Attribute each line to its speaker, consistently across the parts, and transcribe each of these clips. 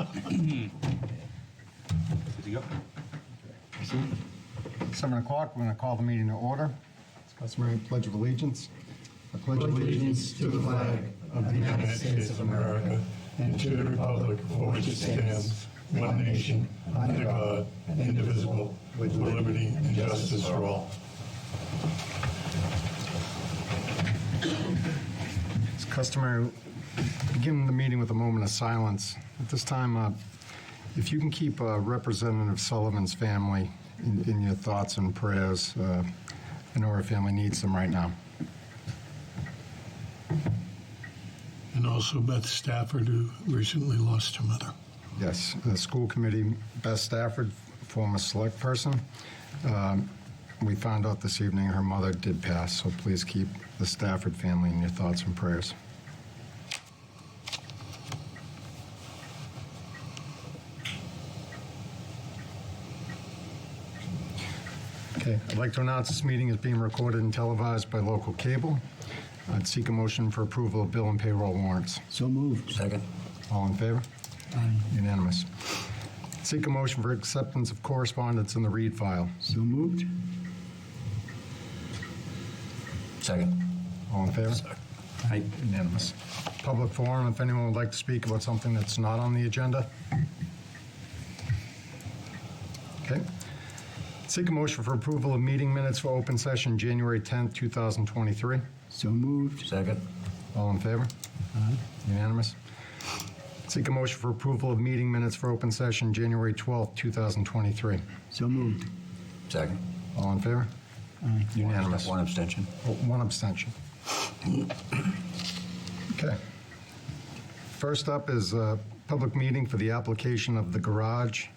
Speaker 1: Good to go.
Speaker 2: 7 o'clock, we're going to call the meeting to order. It's customary pledge of allegiance. I pledge
Speaker 3: Allegiance to the flag of the United States of America and to the republic for which it stands, one nation, under God, indivisible, with liberty and justice for all.
Speaker 2: It's customary, begin the meeting with a moment of silence. At this time, if you can keep Representative Sullivan's family in your thoughts and prayers. I know her family needs them right now.
Speaker 3: And also Beth Stafford, who recently lost her mother.
Speaker 2: Yes, the school committee, Beth Stafford, former select person. We found out this evening her mother did pass, so please keep the Stafford family in your thoughts and prayers. Okay, I'd like to announce this meeting is being recorded and televised by local cable. I'd seek a motion for approval of bill and payroll warrants.
Speaker 4: So moved.
Speaker 1: Second.
Speaker 2: All in favor?
Speaker 4: Aye.
Speaker 2: Unanimous. Seek a motion for acceptance of correspondence in the read file.
Speaker 4: So moved.
Speaker 1: Second.
Speaker 2: All in favor?
Speaker 1: Aye.
Speaker 2: Unanimous. Public forum, if anyone would like to speak about something that's not on the agenda. Okay. Seek a motion for approval of meeting minutes for open session January 10th, 2023.
Speaker 4: So moved.
Speaker 1: Second.
Speaker 2: All in favor?
Speaker 4: Aye.
Speaker 2: Unanimous. Seek a motion for approval of meeting minutes for open session January 12th, 2023.
Speaker 4: So moved.
Speaker 1: Second.
Speaker 2: All in favor?
Speaker 4: Aye.
Speaker 2: Unanimous.
Speaker 1: One abstention.
Speaker 2: Oh, one abstention. Okay. First up is a public meeting for the application of the garage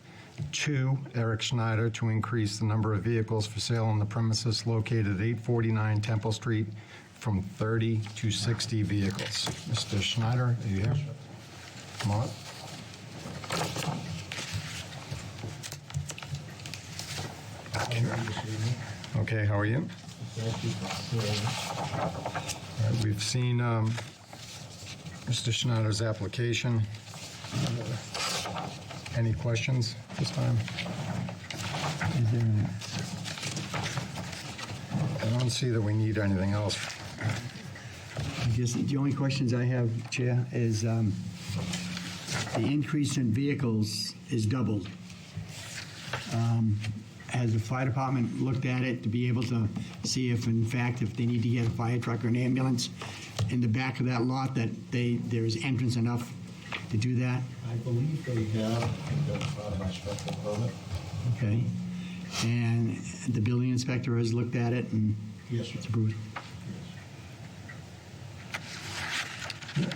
Speaker 2: to Eric Schneider to increase the number of vehicles for sale on the premises located at 849 Temple Street from 30 to 60 vehicles. Mr. Schneider, are you here? Come on up. Okay, how are you? All right, we've seen Mr. Schneider's application. Any questions this time?
Speaker 4: Is there
Speaker 2: I don't see that we need anything else.
Speaker 4: I guess the only questions I have, Chair, is the increase in vehicles is doubled. Has the fire department looked at it to be able to see if, in fact, if they need to get a fire truck or an ambulance in the back of that lot, that there is entrance enough to do that?
Speaker 5: I believe they have. I think that's part of my special permit.
Speaker 4: Okay. And the building inspector has looked at it and
Speaker 5: Yes, sir.
Speaker 4: it's approved?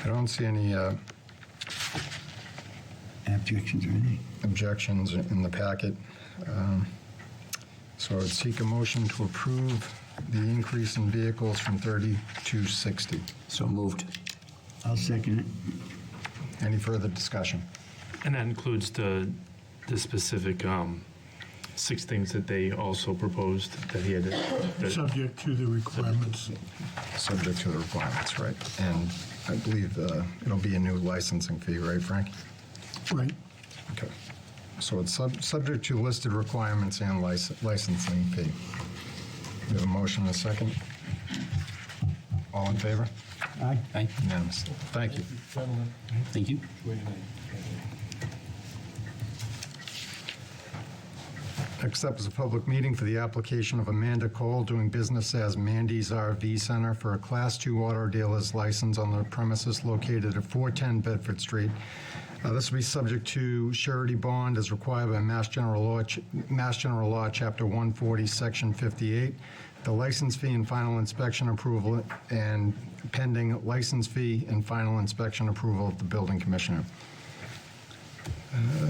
Speaker 2: I don't see any
Speaker 4: Objections or anything?
Speaker 2: objections in the packet. So I'd seek a motion to approve the increase in vehicles from 30 to 60.
Speaker 1: So moved.
Speaker 4: I'll second it.
Speaker 2: Any further discussion?
Speaker 6: And that includes the specific 6 things that they also proposed that he had.
Speaker 3: Subject to the requirements.
Speaker 2: Subject to the requirements, right? And I believe it'll be a new licensing fee, right, Frank?
Speaker 3: Right.
Speaker 2: Okay. So it's subject to listed requirements and licensing fee. We have a motion and a second. All in favor?
Speaker 4: Aye.
Speaker 1: Aye.
Speaker 2: Unanimous. Thank you.
Speaker 5: Gentlemen,
Speaker 1: Thank you.
Speaker 5: wait a minute.
Speaker 2: Next up is a public meeting for the application of Amanda Cole doing business as Mandy's RV Center for a Class 2 auto dealer's license on the premises located at 410 Bedford Street. This will be subject to surety bond as required by Mass General Law, Chapter 140, Section 58. The license fee and final inspection approval and pending license fee and final inspection approval of the building commissioner.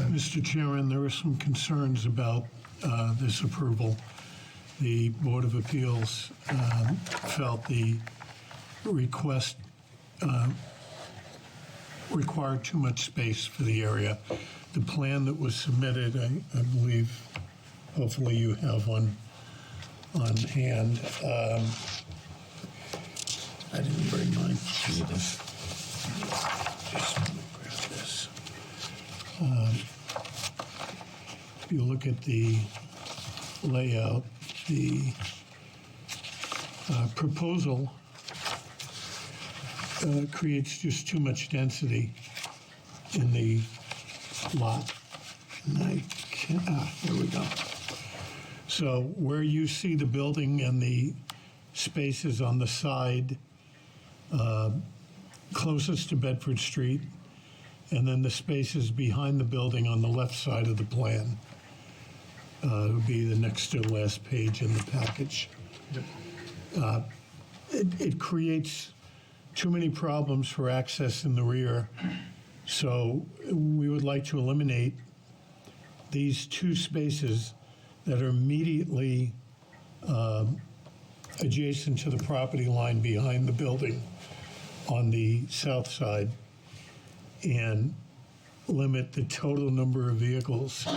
Speaker 3: Mr. Chairman, there are some concerns about this approval. The Board of Appeals felt the request required too much space for the area. The plan that was submitted, I believe, hopefully you have one on hand. I didn't bring mine. Just let me grab this. If you look at the layout, the proposal creates just too much density in the lot. And I can't, here we go. So where you see the building and the spaces on the side closest to Bedford Street, and then the spaces behind the building on the left side of the plan. Would be the next to last page in the package. It creates too many problems for access in the rear, so we would like to eliminate these two spaces that are immediately adjacent to the property line behind the building on the south side, and limit the total number of vehicles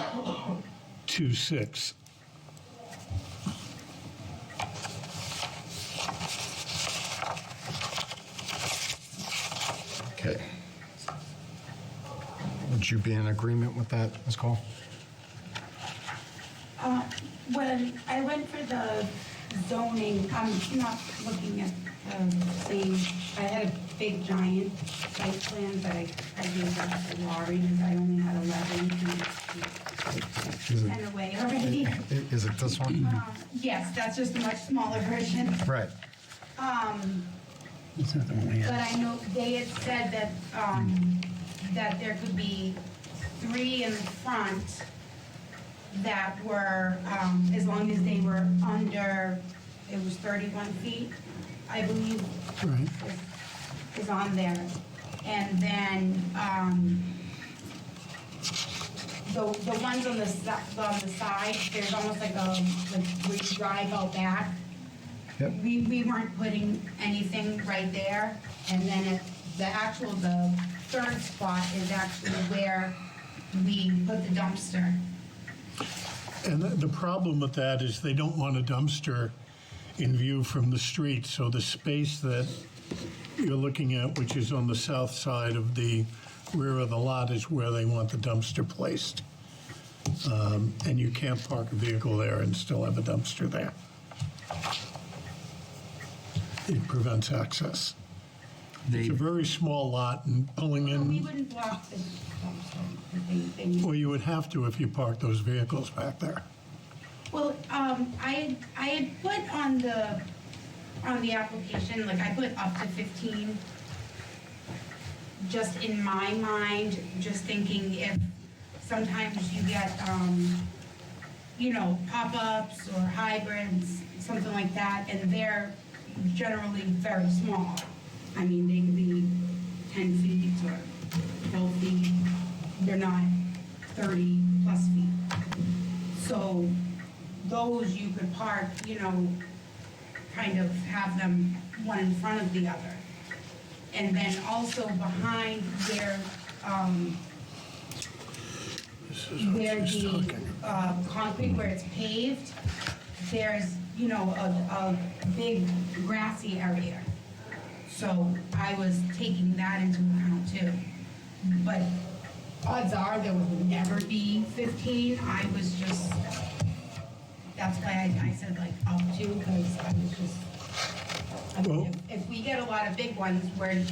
Speaker 3: to 6.
Speaker 2: Okay. Would you be in agreement with that, Ms. Cole?
Speaker 7: When I went for the zoning, I'm not looking at the, I had a big giant site plan, but I gave that to Laurie because I only had 11 and away already.
Speaker 2: Is it this one?
Speaker 7: Yes, that's just a much smaller version.
Speaker 2: Right.
Speaker 4: It's not the one we
Speaker 7: But
Speaker 4: have.
Speaker 7: I know they had said that, that there could be 3 in the front that were, as long as they were under, it was 31 feet, I believe,
Speaker 3: Right.
Speaker 7: is on there. And then, the ones on the side, there's almost like where you drive out back.
Speaker 2: Yep.
Speaker 7: We weren't putting anything right there. And then the third spot is actually where we put the dumpster.
Speaker 3: And the problem with that is they don't want a dumpster in view from the street, so the space that you're looking at, which is on the south side of the rear of the lot, is where they want the dumpster placed. And you can't park a vehicle there and still have a dumpster there. It prevents access. It's a very small lot, and pulling
Speaker 7: We
Speaker 3: in,
Speaker 7: wouldn't block the dumpster.
Speaker 3: well, you would have to if you parked those vehicles back there.
Speaker 7: Well, I had put on the application, like I put up to 15, just in my mind, just thinking if sometimes you get, pop-ups or hybrids, something like that, and they're generally very small. I mean, they could be 10 feet or 12 feet. They're not 30 plus feet. So those you could park, kind of have them one in front of the other. And then also behind where the concrete, where it's paved, there's, a big grassy area. So I was taking that into account too. But odds are there would never be 15. I was just, that's why I said like up to, because I was just,
Speaker 3: Well-
Speaker 7: if we get a lot of big ones where,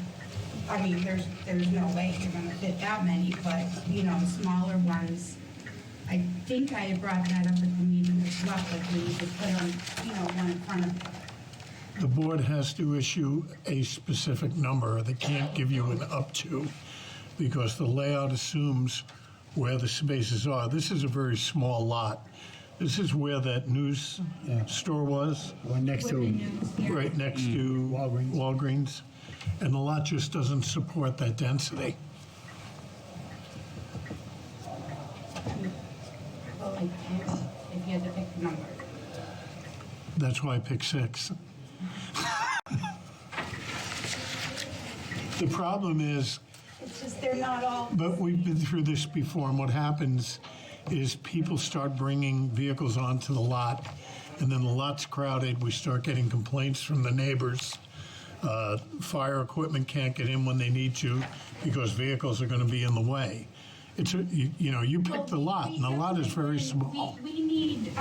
Speaker 7: there's no way you're gonna fit that many, but, smaller ones, I think I had brought that up at the meeting as well, like we could put on, one in front of it.
Speaker 3: The board has to issue a specific number. They can't give you an up to, because the layout assumes where the spaces are. This is a very small lot. This is where that news store was,
Speaker 4: One next
Speaker 7: With the
Speaker 4: to,
Speaker 7: news, yeah.
Speaker 3: right next to
Speaker 4: Walgreens.
Speaker 3: Walgreens. And the lot just doesn't support that density.
Speaker 7: Well, like 10, if you had to pick a number.
Speaker 3: That's why I picked 6. The problem is,
Speaker 7: It's just, they're not all,
Speaker 3: but we've been through this before, and what happens is people start bringing vehicles onto the lot, and then the lot's crowded, we start getting complaints from the neighbors. Fire equipment can't get in when they need to because vehicles are going to be in the way. it's, you picked the lot, and the lot is very small.
Speaker 7: We need,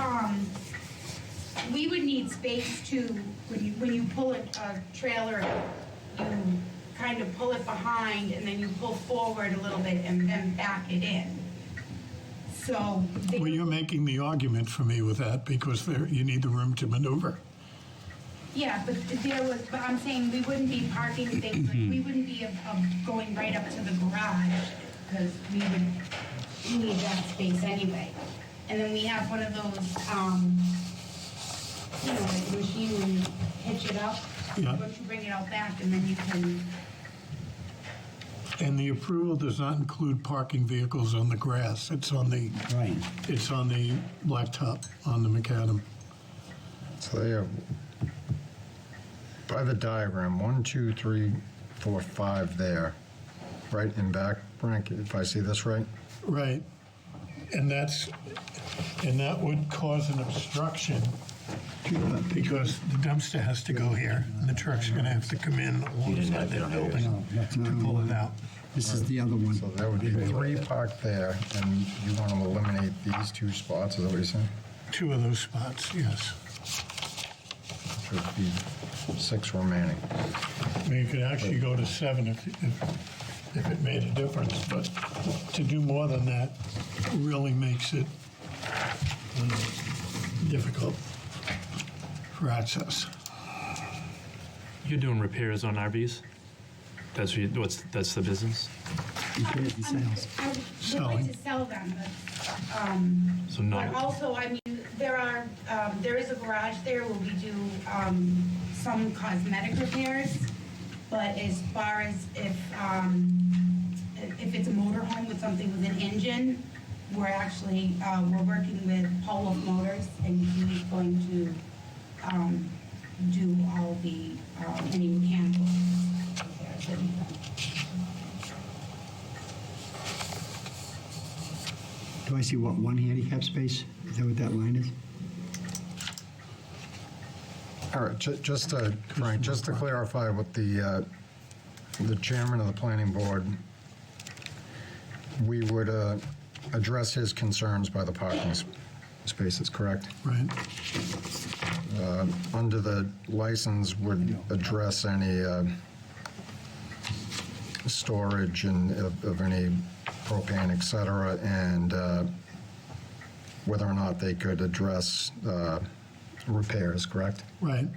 Speaker 7: we would need space to, when you pull a trailer, you kind of pull it behind and then you pull forward a little bit and then back it in. So.
Speaker 3: Well, you're making the argument for me with that because you need the room to maneuver.
Speaker 7: Yeah, but I'm saying we wouldn't be parking things, like, we wouldn't be going right up to the garage, because we would need that space anyway. And then we have one of those, like machine when you hitch it up,
Speaker 3: Yeah.
Speaker 7: once you bring it out back, and then you can,
Speaker 3: And the approval does not include parking vehicles on the grass. It's on the
Speaker 4: Right.
Speaker 3: blacktop, on the macadam.
Speaker 2: So they have, by the diagram, 1, 2, 3, 4, 5 there, right in back, Frank, if I see this right?
Speaker 3: Right. And that would cause an obstruction because the dumpster has to go here and the truck's going to have to come in alongside that building
Speaker 4: No, that's not
Speaker 3: to pull it out.
Speaker 4: This is the other one.
Speaker 2: So there would be 3 parked there, and you want to eliminate these 2 spots, is that what you're saying?
Speaker 3: 2 of those spots, yes.
Speaker 2: Which would be 6 remaining.
Speaker 3: I mean, you could actually go to 7 if it made a difference, but to do more than that really makes it difficult for access.
Speaker 6: You're doing repairs on RVs? That's that's the business?
Speaker 4: Repairs and sales.
Speaker 7: I would
Speaker 3: Selling.
Speaker 7: like to sell them, but
Speaker 6: So no.
Speaker 7: But also, I mean, there is a garage there where we do some cosmetic repairs, but as far as if it's a motorhome with something with an engine, we're actually, we're working with Polo Motors, and he's going to do all the, any mechanical repairs that he's done.
Speaker 4: Do I see one handicap space? Is that what that line is?
Speaker 2: All right, just to, Frank, just to clarify what the chairman of the planning board, we would address his concerns by the parking spaces, correct?
Speaker 3: Right.
Speaker 2: Under the license would address any storage and of any propane, et cetera, and whether or not they could address repairs, correct?
Speaker 3: Right,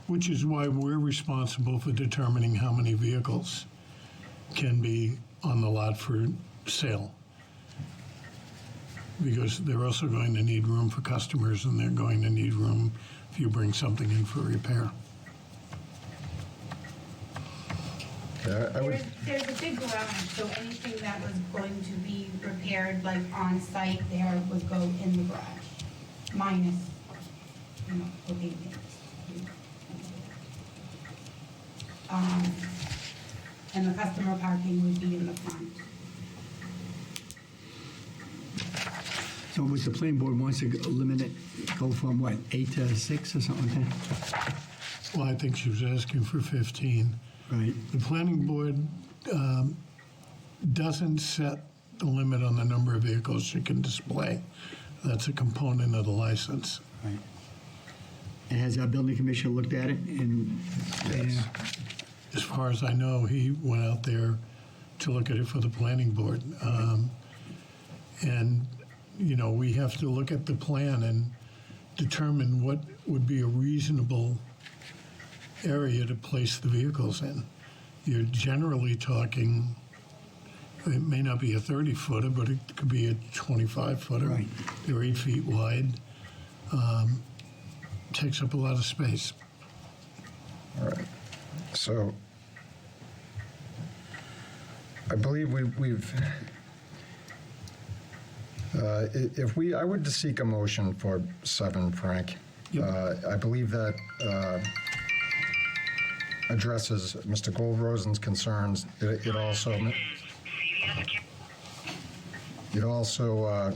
Speaker 3: which is why we're responsible for determining how many vehicles can be on the lot for sale. Because they're also going to need room for customers, and they're going to need room if you bring something in for repair.
Speaker 2: Okay, I would,
Speaker 7: There's a big garage, so anything that was going to be repaired, like on site there, would go in the garage, minus, cooking things. And the customer parking would be in the front.
Speaker 4: So was the planning board wants to limit it, go from what, 8 to 6 or something like that?
Speaker 3: Well, I think she was asking for 15.
Speaker 4: Right.
Speaker 3: The planning board doesn't set the limit on the number of vehicles you can display. That's a component of the license.
Speaker 4: Right. And has our building commissioner looked at it? And
Speaker 2: Yes.
Speaker 3: As far as I know, he went out there to look at it for the planning board. And, we have to look at the plan and determine what would be a reasonable area to place the vehicles in. You're generally talking, it may not be a 30-footer, but it could be a 25-footer.
Speaker 4: Right.
Speaker 3: They're 8 feet wide. Takes up a lot of space.
Speaker 2: all right. So I believe we've, I would seek a motion for 7, Frank.
Speaker 3: Yep.
Speaker 2: I believe that addresses Mr. Goldrosen's concerns. It also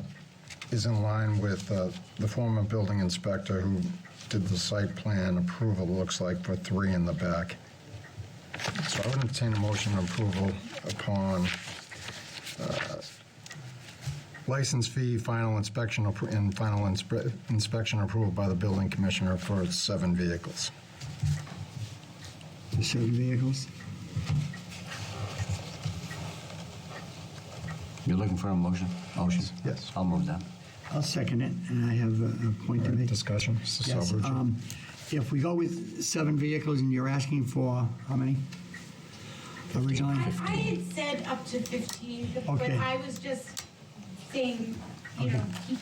Speaker 2: is in line with the former building inspector who did the site plan approval, looks like, for 3 in the back. So I would entertain a motion of approval upon license fee, final inspection, and final inspection approval by the building commissioner for 7 vehicles.
Speaker 4: The 7 vehicles.
Speaker 1: You're looking for a motion? Motion?
Speaker 2: Yes.
Speaker 1: I'll move that.
Speaker 4: I'll second it, and I have a point to make.
Speaker 2: Discussion, Mr.
Speaker 4: Yes,
Speaker 2: Salvo.
Speaker 4: if we go with 7 vehicles and you're asking for how many? Originally?
Speaker 7: I had said up to 15, but
Speaker 4: Okay.
Speaker 7: I was just saying, keep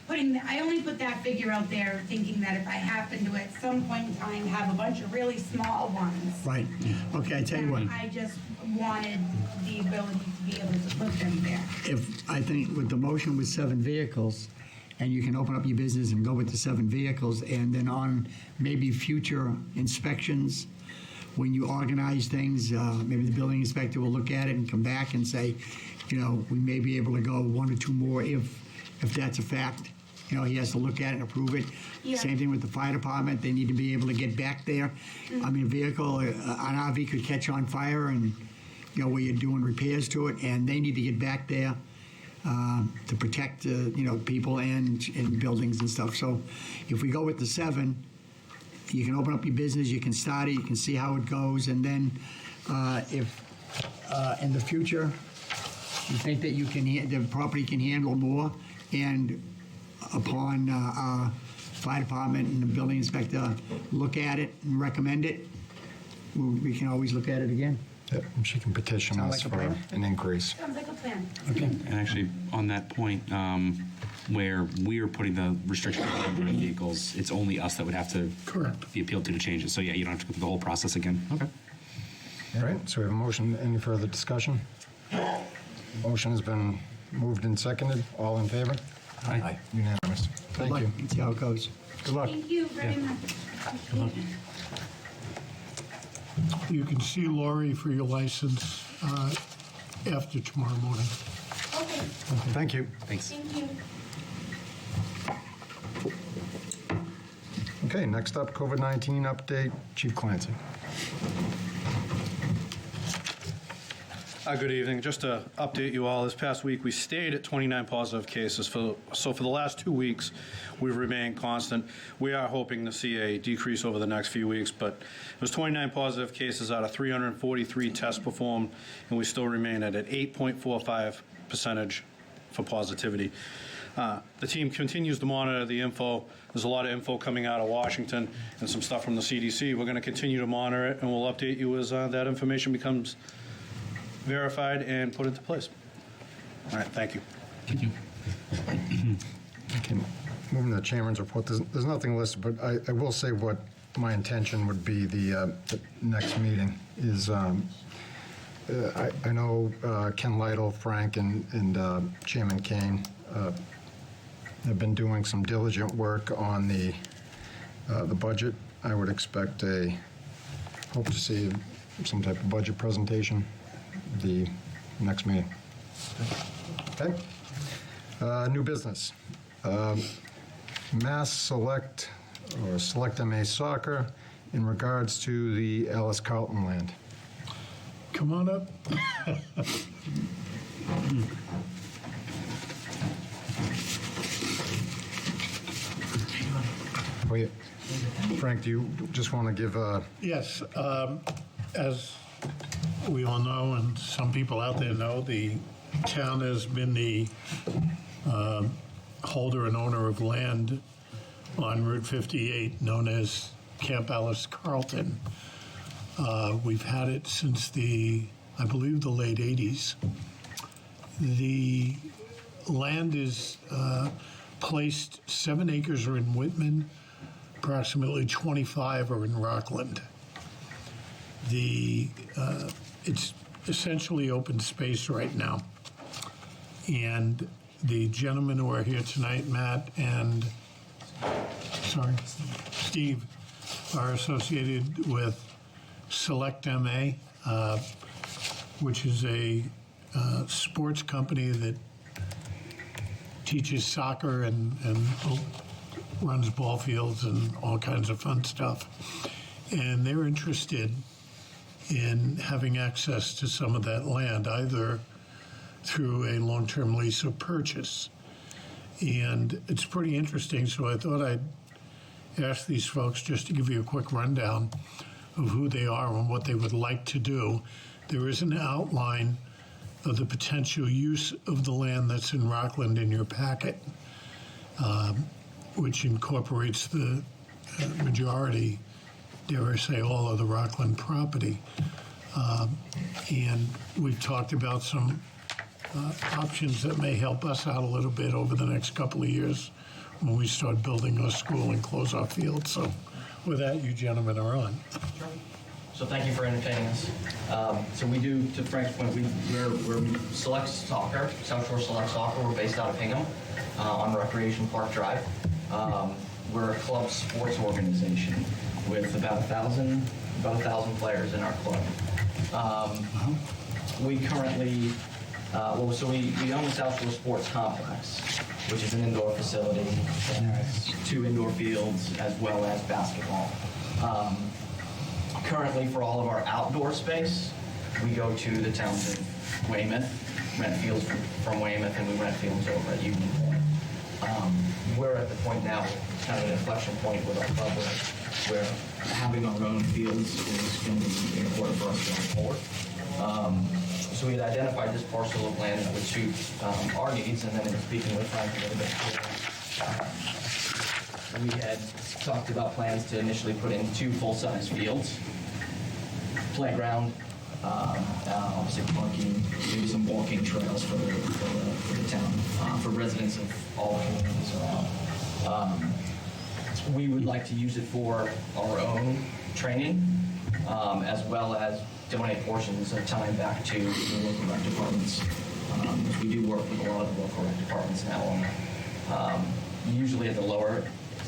Speaker 7: putting, I only put that figure out there thinking that if I happen to at some point in time have a bunch of really small ones,
Speaker 4: Right. Okay, I tell you what.
Speaker 7: I just wanted the ability to be able to put them there.
Speaker 4: If, I think with the motion with 7 vehicles, and you can open up your business and go with the 7 vehicles, and then on maybe future inspections, when you organize things, maybe the building inspector will look at it and come back and say, we may be able to go 1 or 2 more if that's a fact. He has to look at it and approve it.
Speaker 7: Yeah.
Speaker 4: Same thing with the fire department. They need to be able to get back there. I mean, a vehicle, an RV could catch on fire and, where you're doing repairs to it, and they need to get back there to protect, people and buildings and stuff. So if we go with the 7, you can open up your business, you can start it, you can see how it goes, and then if in the future you think that the property can handle more, and upon our fire department and the building inspector look at it and recommend it, we can always look at it again.
Speaker 2: Yep, she can petition
Speaker 4: Sound
Speaker 2: us
Speaker 4: like a
Speaker 2: for
Speaker 4: plan?
Speaker 2: an increase.
Speaker 7: Sounds like a plan.
Speaker 8: And actually, on that point, where we're putting the restriction on running vehicles, it's only us that would have to
Speaker 3: Correct.
Speaker 8: be appealed to change it. So yeah, you don't have to go through the whole process again. Okay.
Speaker 2: All right, so we have a motion. Any further discussion? Motion has been moved and seconded. All in favor?
Speaker 1: Aye.
Speaker 2: Unanimous. Thank you.
Speaker 4: Let's see how it goes.
Speaker 2: Good luck.
Speaker 7: Thank you very much. Appreciate it.
Speaker 3: You can see Lori for your license after tomorrow morning.
Speaker 7: Okay,
Speaker 2: Thank you.
Speaker 8: Thanks.
Speaker 7: thank you.
Speaker 2: Okay, next up, COVID-19 update. Chief Clancy.
Speaker 9: Good evening. Just to update you all, this past week we stayed at 29 positive cases. So for the last 2 weeks, we've remained constant. We are hoping to see a decrease over the next few weeks, but it was 29 positive cases out of 343 tests performed, and we still remain at an 8.45% for positivity. The team continues to monitor the info. There's a lot of info coming out of Washington and some stuff from the CDC. We're going to continue to monitor it, and we'll update you as that information becomes verified and put into place. All right, thank you.
Speaker 8: Thank you.
Speaker 2: Okay, moving to the chairman's report. There's nothing listed, but I will say what my intention would be the next meeting is, I know Ken Lytle, Frank, and Chairman Kane have been doing some diligent work on the budget. I would expect hope to see some type of budget presentation the next meeting. Okay. New business. Mass Select or Select MA Soccer in regards to the Alice Carlton land.
Speaker 3: Come on up.
Speaker 2: Wait, Frank, do you just want to give a...
Speaker 3: Yes, as we all know, and some people out there know, the town has been the holder and owner of land on Route 58, known as Camp Alice Carlton. We've had it since I believe, the late 80s. The land is placed, 7 acres are in Whitman, approximately 25 are in Rockland. It's essentially open space right now. And the gentlemen who are here tonight, Matt and, Steve, are associated with Select MA, which is a sports company that teaches soccer and runs ball fields and all kinds of fun stuff. And they're interested in having access to some of that land, either through a long-term lease or purchase. And it's pretty interesting, so I thought I'd ask these folks just to give you a quick rundown of who they are and what they would like to do. There is an outline of the potential use of the land that's in Rockland in your packet, which incorporates the majority, dare I say, all of the Rockland property. And we've talked about some options that may help us out a little bit over the next couple of years when we start building our school and close our field. So with that, you gentlemen are on.
Speaker 10: So thank you for entertaining us. So we do, to Frank's point, we're Select Soccer, South Shore Select Soccer. We're based out of Hingham on Recreation Park Drive. We're a club sports organization with about 1,000 players in our club. We currently, so we own the South Shore Sports Complex, which is an indoor facility that has 2 indoor fields as well as basketball. Currently, for all of our outdoor space, we go to the towns of Weymouth, rent fields from Weymouth, and we rent fields over at Union Point. We're at the point now, kind of an inflection point with our club where having our own fields is going to be important for us going forward. So we had identified this parcel of land that would suit our needs, and then in speaking with Frank a little bit, we had talked about plans to initially put in 2 full-size fields, playground, obviously parking, maybe some walking trails for the town, for residents of all the communities around. We would like to use it for our own training, as well as donate portions of time back to the local rec departments. We do work with a lot of the local rec departments now on, usually at the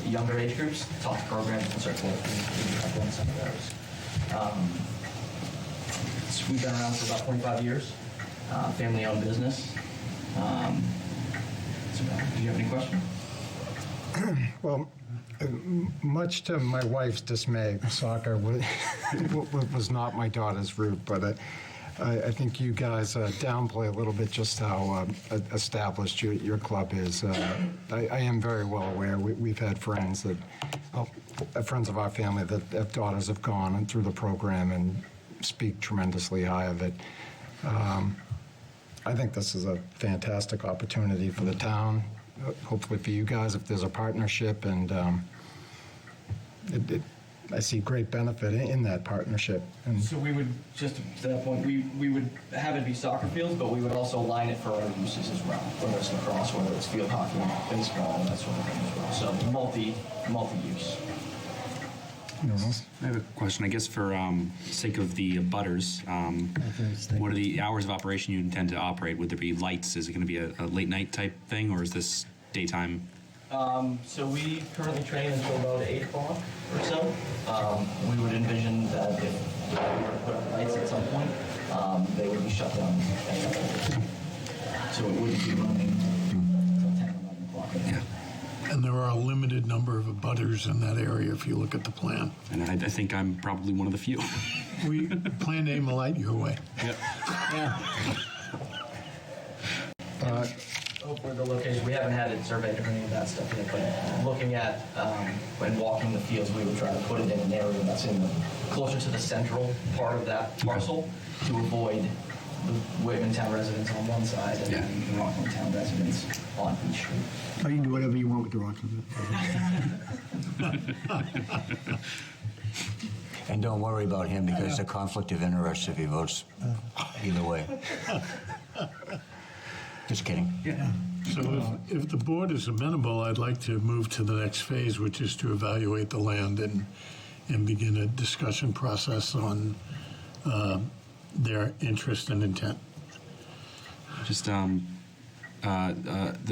Speaker 10: younger age groups, talk programs and so forth. We have done some of those. So we've been around for about 25 years, family-owned business. So, do you have any questions?
Speaker 2: Well, much to my wife's dismay, soccer was not my daughter's route, but I think you guys downplay a little bit just how established your club is. I am very well aware. We've had friends friends of our family that daughters have gone through the program and speak tremendously high of it. I think this is a fantastic opportunity for the town, hopefully for you guys if there's a partnership, and I see great benefit in that partnership. And
Speaker 10: So we would, just to that point, we would have it be soccer fields, but we would also line it for other uses as well, whether it's lacrosse, whether it's field hockey, baseball, that sort of thing as well. So multi-use.
Speaker 8: I have a question, I guess, for sake of the butters. What are the hours of operation you intend to operate? Would there be lights? Is it going to be a late night type thing, or is this daytime?
Speaker 10: So we currently train until about 8 o'clock or so. We would envision that if we were to put up lights at some point, they would be shut down. So it wouldn't be running until 10, 11 o'clock.
Speaker 8: Yeah.
Speaker 3: And there are a limited number of abutters in that area if you look at the plan.
Speaker 8: And I think I'm probably one of the few.
Speaker 3: We plan to aim a light your way.
Speaker 8: Yep.
Speaker 10: Hopefully the location, we haven't had it surveyed or any of that stuff yet, but looking at when walking the fields, we would try to put it in an area that's closer to the central part of that parcel to avoid the Whitman Town residents on one side and then the Rockland Town residents on Beach Street.
Speaker 4: Oh, you can do whatever you want with the Rockland.
Speaker 1: And don't worry about him because it's a conflict of interest if he votes either way. Just kidding.
Speaker 3: Yeah. So if the board is amenable, I'd like to move to the next phase, which is to evaluate the land and begin a discussion process on their interest and intent.
Speaker 8: Just the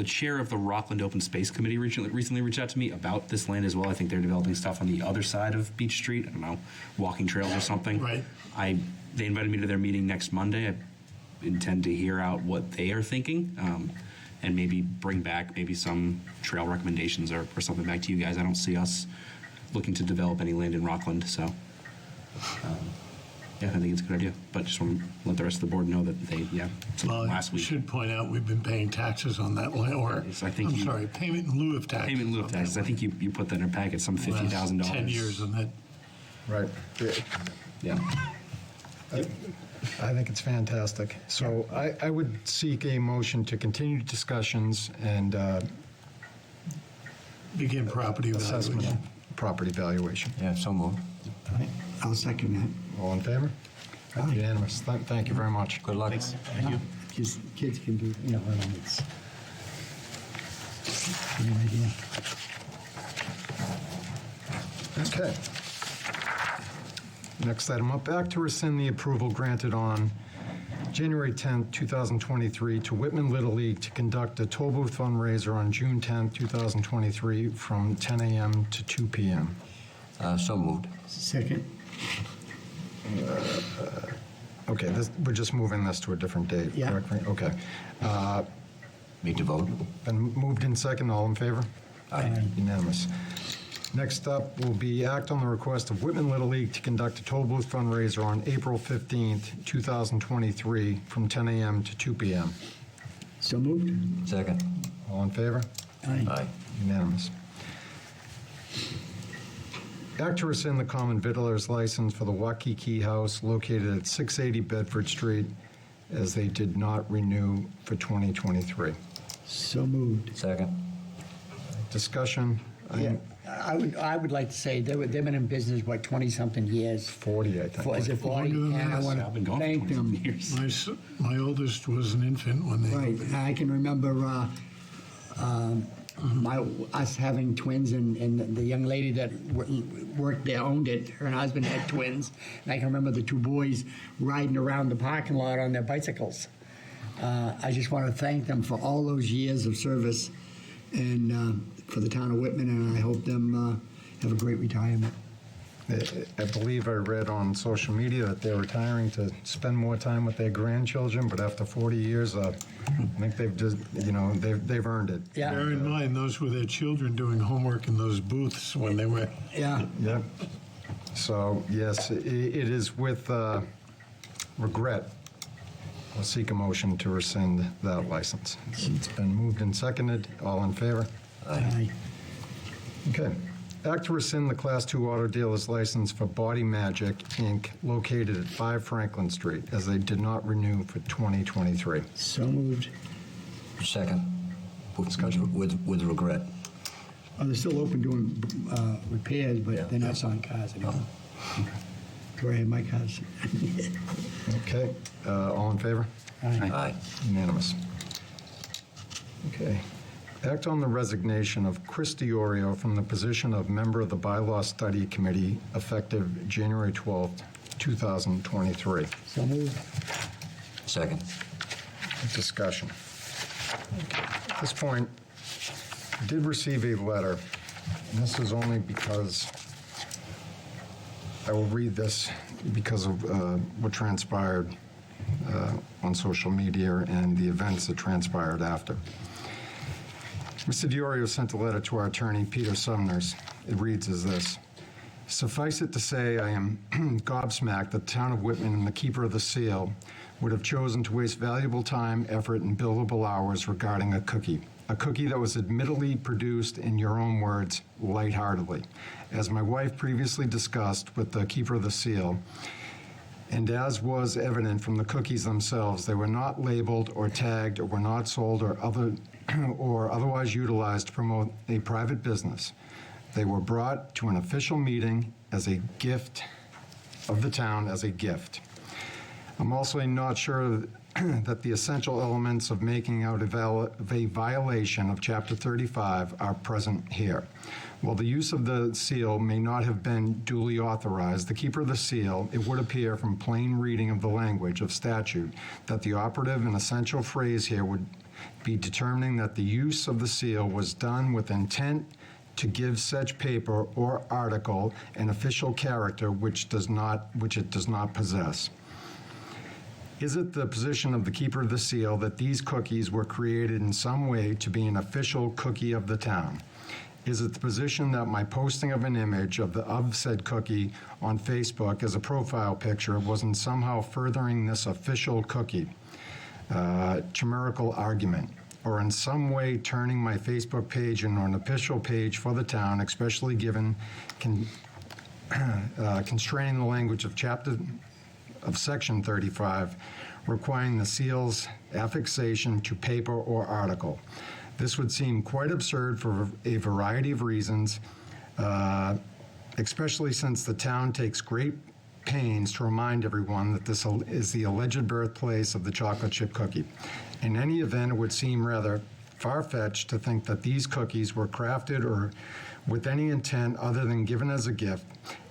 Speaker 8: chair of the Rockland Open Space Committee recently reached out to me about this land as well. I think they're developing stuff on the other side of Beach Street. I don't know, walking trails or something.
Speaker 3: Right.
Speaker 8: They invited me to their meeting next Monday. I intend to hear out what they are thinking, and maybe bring back maybe some trail recommendations or something back to you guys. I don't see us looking to develop any land in Rockland, so. Yeah, I think it's a good idea, but just want to let the rest of the board know that
Speaker 3: Well,
Speaker 8: last
Speaker 3: I
Speaker 8: week.
Speaker 3: should point out, we've been paying taxes on that land, or,
Speaker 8: Yes, I think
Speaker 3: I'm
Speaker 8: you-
Speaker 3: sorry, payment in lieu of taxes.
Speaker 8: Payment in lieu of
Speaker 3: on that
Speaker 8: taxes. I think
Speaker 3: land.
Speaker 8: you put that in a packet, some
Speaker 3: Last
Speaker 8: $50,000.
Speaker 3: 10 years on that.
Speaker 2: Right.
Speaker 8: Yeah.
Speaker 2: I think it's fantastic. So I would seek a motion to continue discussions and
Speaker 3: Begin property
Speaker 2: assessment
Speaker 3: evaluation.
Speaker 2: of property valuation.
Speaker 1: Yeah, so moved.
Speaker 4: I'll second that.
Speaker 2: All in favor?
Speaker 4: Aye.
Speaker 2: Unanimous. Thank you very much.
Speaker 1: Good luck.
Speaker 6: Thank you.
Speaker 4: Just kids can do, you know, it's. Good idea.
Speaker 2: Okay. Next item up, act to rescind the approval granted on January 10th, 2023 to Whitman Little League to conduct a toll booth fundraiser on June 10th, 2023 from 10 a.m. to 2 p.m.
Speaker 1: So moved.
Speaker 4: Second.
Speaker 2: Okay, we're just moving this to a different date,
Speaker 4: Yeah.
Speaker 2: correct? Okay.
Speaker 1: Need to vote?
Speaker 2: Been moved in second, all in favor?
Speaker 4: Aye.
Speaker 2: Unanimous. Next up will be act on the request of Whitman Little League to conduct a toll booth fundraiser on April 15th, 2023, from 10 a.m. to 2 p.m.
Speaker 4: So moved?
Speaker 1: Second.
Speaker 2: All in favor?
Speaker 1: Aye.
Speaker 2: Unanimous. Act to rescind the common vittler's license for the Waikiki House located at 680 Bedford Street, as they did not renew for 2023.
Speaker 4: So moved.
Speaker 1: Second.
Speaker 2: Discussion?
Speaker 4: Yeah, I would like to say they've been in business, what, 20-something years?
Speaker 2: 40, I think.
Speaker 4: Is it 40?
Speaker 3: Longer than
Speaker 4: And I
Speaker 3: that.
Speaker 4: want
Speaker 8: I've been
Speaker 4: to
Speaker 8: going
Speaker 4: thank
Speaker 8: for 20
Speaker 4: them.
Speaker 8: years.
Speaker 3: My oldest was an infant when they
Speaker 4: Right,
Speaker 3: opened.
Speaker 4: I can remember us having twins, and the young lady that worked there owned it. Her and husband had twins, and I can remember the two boys riding around the parking lot on their bicycles. I just want to thank them for all those years of service, and for the town of Whitman, and I hope them have a great retirement.
Speaker 2: I believe I read on social media that they're retiring to spend more time with their grandchildren, but after 40 years, I think they've just, they've earned it.
Speaker 4: Yeah,
Speaker 3: Bear in mind, those were their children doing homework in those booths when they were.
Speaker 4: yeah.
Speaker 2: Yep. So, yes, it is with regret. I'll seek a motion to rescind that license. It's been moved and seconded. All in favor?
Speaker 4: Aye.
Speaker 2: Okay. Act to rescind the Class II auto dealer's license for Body Magic, Inc., located at 5 Franklin Street, as they did not renew for 2023.
Speaker 4: So moved.
Speaker 1: Second. With regret.
Speaker 4: Oh, they're still open doing repairs, but
Speaker 1: Yeah.
Speaker 4: they're not selling cars anymore. That's where I had my cars.
Speaker 2: Okay. All in favor?
Speaker 1: Aye.
Speaker 2: Unanimous. Okay. Act on the resignation of Chris DiOrio from the position of member of the Bylaw Study Committee effective January 12th, 2023.
Speaker 4: So moved.
Speaker 1: Second.
Speaker 2: Discussion. At this point, I did receive a letter, and this is only because I will read this because of what transpired on social media and the events that transpired after. Mr. DiOrio sent a letter to our attorney, Peter Sumners. It reads as this: "Suffice it to say, I am gobsmacked that the town of Whitman and the keeper of the seal would have chosen to waste valuable time, effort, and billable hours regarding a cookie that was admittedly produced, in your own words, lightheartedly. As my wife previously discussed with the keeper of the seal, and as was evident from the cookies themselves, they were not labeled or tagged or were not sold or otherwise utilized to promote a private business. They were brought to an official meeting as a gift of the town, as a gift. I'm also not sure that the essential elements of making out a violation of Chapter 35 are present here. While the use of the seal may not have been duly authorized, the keeper of the seal, it would appear from plain reading of the language of statute that the operative and essential phrase here would be determining that the use of the seal was done with intent to give such paper or article an official character which it does not possess. Is it the position of the keeper of the seal that these cookies were created in some way to be an official cookie of the town? Is it the position that my posting of an image of said cookie on Facebook as a profile picture wasn't somehow furthering this official cookie chimerical argument, or in some way turning my Facebook page into an official page for the town, especially given constraining the language of Section 35, requiring the seal's affixation to paper or article. This would seem quite absurd for a variety of reasons, especially since the town takes great pains to remind everyone that this is the alleged birthplace of the chocolate chip cookie. In any event, it would seem rather far-fetched to think that these cookies were crafted or with any intent other than given as a gift,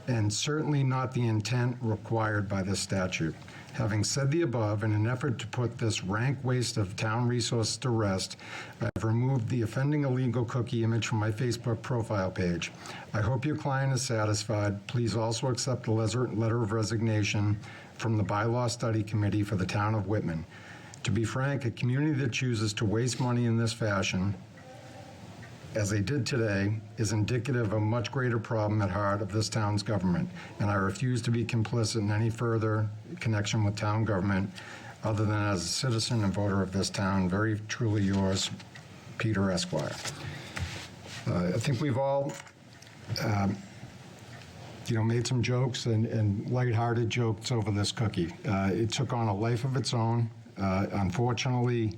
Speaker 2: and certainly not the intent required by this statute. Having said the above, in an effort to put this rank waste of town resources to rest, I've removed the offending illegal cookie image from my Facebook profile page. I hope your client is satisfied. Please also accept the letter of resignation from the Bylaw Study Committee for the town of Whitman. To be frank, a community that chooses to waste money in this fashion, as they did today, is indicative of a much greater problem at heart of this town's government, and I refuse to be complicit in any further connection with town government other than as a citizen and voter of this town. Very truly yours, Peter Esquire. I think we've all made some jokes and lighthearted jokes over this cookie. It took on a life of its own. Unfortunately,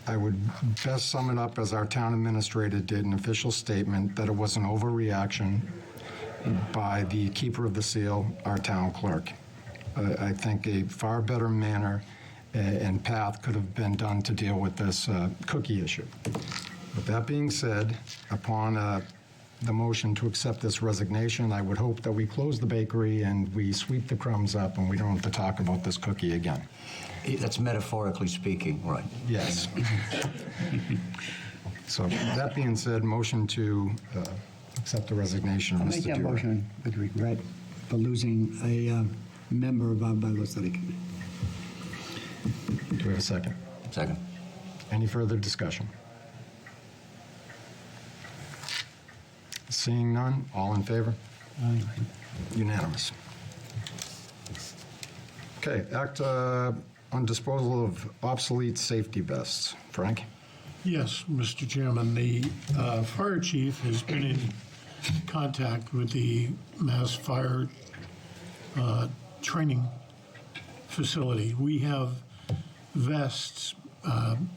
Speaker 2: I would best sum it up as our town administrator did, an official statement that it was an overreaction by the keeper of the seal, our town clerk. I think a far better manner and path could have been done to deal with this cookie issue. With that being said, upon the motion to accept this resignation, I would hope that we close the bakery and we sweep the crumbs up and we don't have to talk about this cookie again.
Speaker 1: That's metaphorically speaking, right?
Speaker 2: Yes. So that being said, motion to accept the resignation of
Speaker 4: I'll
Speaker 2: Mr.
Speaker 4: make that
Speaker 2: Dewar.
Speaker 4: motion with regret for losing a member of our bylaw study committee.
Speaker 2: Do we have a second?
Speaker 1: Second.
Speaker 2: Any further discussion? Seeing none, all in favor? Unanimous. Okay, act on disposal of obsolete safety vests. Frank?
Speaker 3: Yes, Mr. Chairman, the fire chief has been in contact with the Mass Fire training facility. We have vests,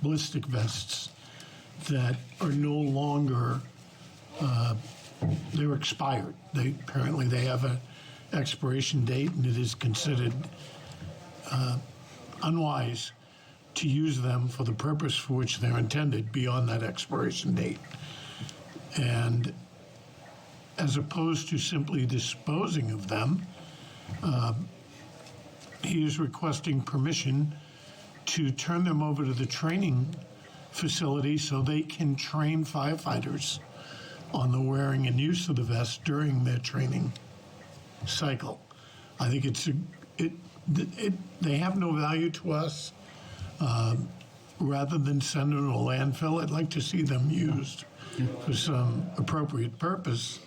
Speaker 3: ballistic vests, that are no longer, they're expired. Apparently they have an expiration date, and it is considered unwise to use them for the purpose for which they're intended beyond that expiration date. And as opposed to simply disposing of them, he is requesting permission to turn them over to the training facility so they can train firefighters on the wearing and use of the vest during their training cycle. I think they have no value to us. Rather than send them to a landfill, I'd like to see them used for some appropriate purpose.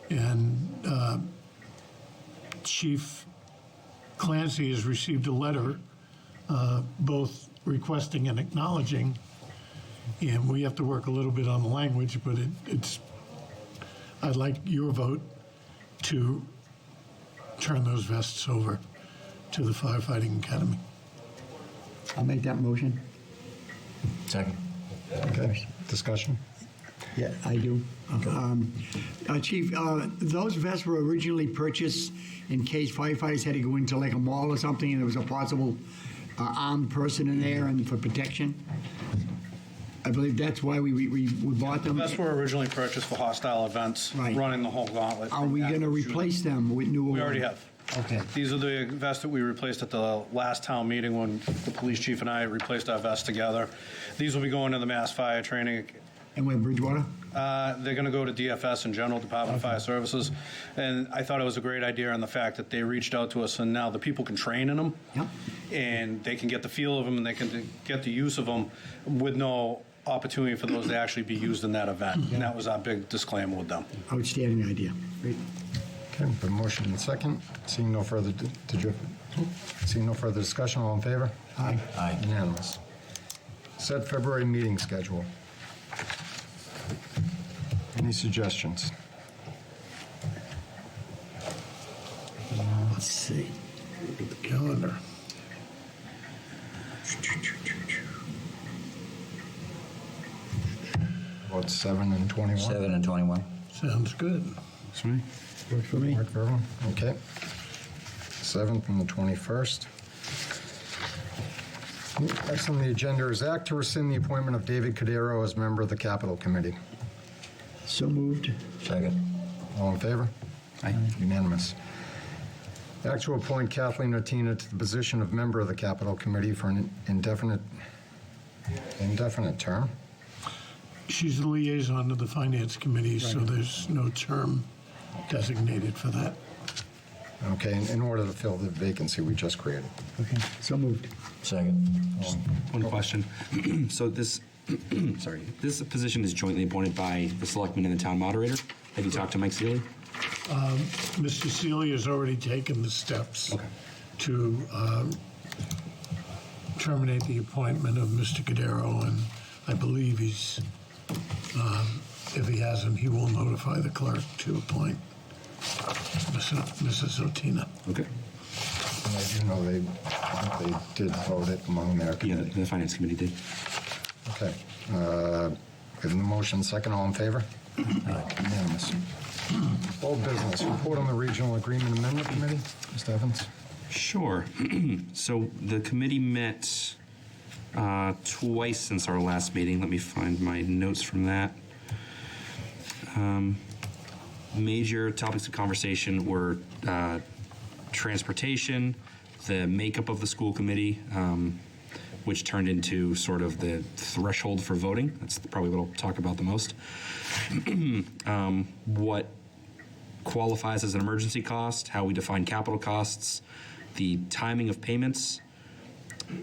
Speaker 3: And Chief Clancy has received a letter both requesting and acknowledging, and we have to work a little bit on the language, but I'd like your vote to turn those vests over to the firefighting academy.
Speaker 4: I'll make that motion.
Speaker 1: Second.
Speaker 2: Okay, discussion?
Speaker 4: Yeah, I do. Chief, those vests were originally purchased in case firefighters had to go into like a mall or something and there was a possible armed person in there and for protection. I believe that's why we bought them.
Speaker 9: Vests were originally purchased for hostile events,
Speaker 4: Right.
Speaker 9: running the whole gauntlet.
Speaker 4: Are we going to replace them with newer
Speaker 9: We already
Speaker 4: ones?
Speaker 9: have.
Speaker 4: Okay.
Speaker 9: These are the vests that we replaced at the last town meeting when the police chief and I replaced our vests together. These will be going to the mass fire training.
Speaker 4: And we're in Bridgewater?
Speaker 9: They're going to go to DFS and General Department of Fire Services. And I thought it was a great idea in the fact that they reached out to us and now the people can train in them.
Speaker 4: Yep.
Speaker 9: And they can get the feel of them and they can get the use of them with no opportunity for those to actually be used in that event. And that was our big disclaimer with them.
Speaker 4: Outstanding idea. Great.
Speaker 2: Okay, the motion and second. Seeing no further, seeing no further discussion, all in favor?
Speaker 4: Aye.
Speaker 1: Aye.
Speaker 2: Unanimous. Set February meeting schedule. Any suggestions?
Speaker 4: Let's see.
Speaker 3: Look at the calendar.
Speaker 2: About 7 and 21?
Speaker 1: 7 and 21.
Speaker 3: Sounds good.
Speaker 6: Sorry?
Speaker 4: Works for me.
Speaker 2: Work for everyone? Okay. 7th and the 21st. Next on the agenda is act to rescind the appointment of David Cudero as member of the Capital Committee.
Speaker 4: So moved.
Speaker 1: Second.
Speaker 2: All in favor?
Speaker 8: Aye.
Speaker 2: Unanimous. Act to appoint Kathleen Otina to the position of member of the Capital Committee for an indefinite term.
Speaker 3: She's the liaison to the Finance Committee, so there's no term designated for that.
Speaker 2: Okay, in order to fill the vacancy we just created.
Speaker 4: Okay. So moved.
Speaker 1: Second.
Speaker 8: One question. So this, sorry, this position is jointly appointed by the Selectmen and the Town Moderator. Have you talked to Mike Seeley?
Speaker 3: Mr. Seeley has already taken the steps
Speaker 8: Okay.
Speaker 3: to terminate the appointment of Mr. Cudero, and I believe he's, if he hasn't, he will notify the clerk to appoint Mrs. Otina.
Speaker 8: Okay.
Speaker 2: And I do know they did vote it among their
Speaker 8: Yeah,
Speaker 2: committee.
Speaker 8: the Finance Committee did.
Speaker 2: Okay. Given the motion, second, all in favor? Unanimous. Old business, report on the Regional Agreement Amendment Committee. Mr. Evans?
Speaker 8: Sure. So the committee met twice since our last meeting. Let me find my notes from that. Major topics of conversation were transportation, the makeup of the school committee, which turned into sort of the threshold for voting. That's probably what I'll talk about the most. What qualifies as an emergency cost, how we define capital costs, the timing of payments,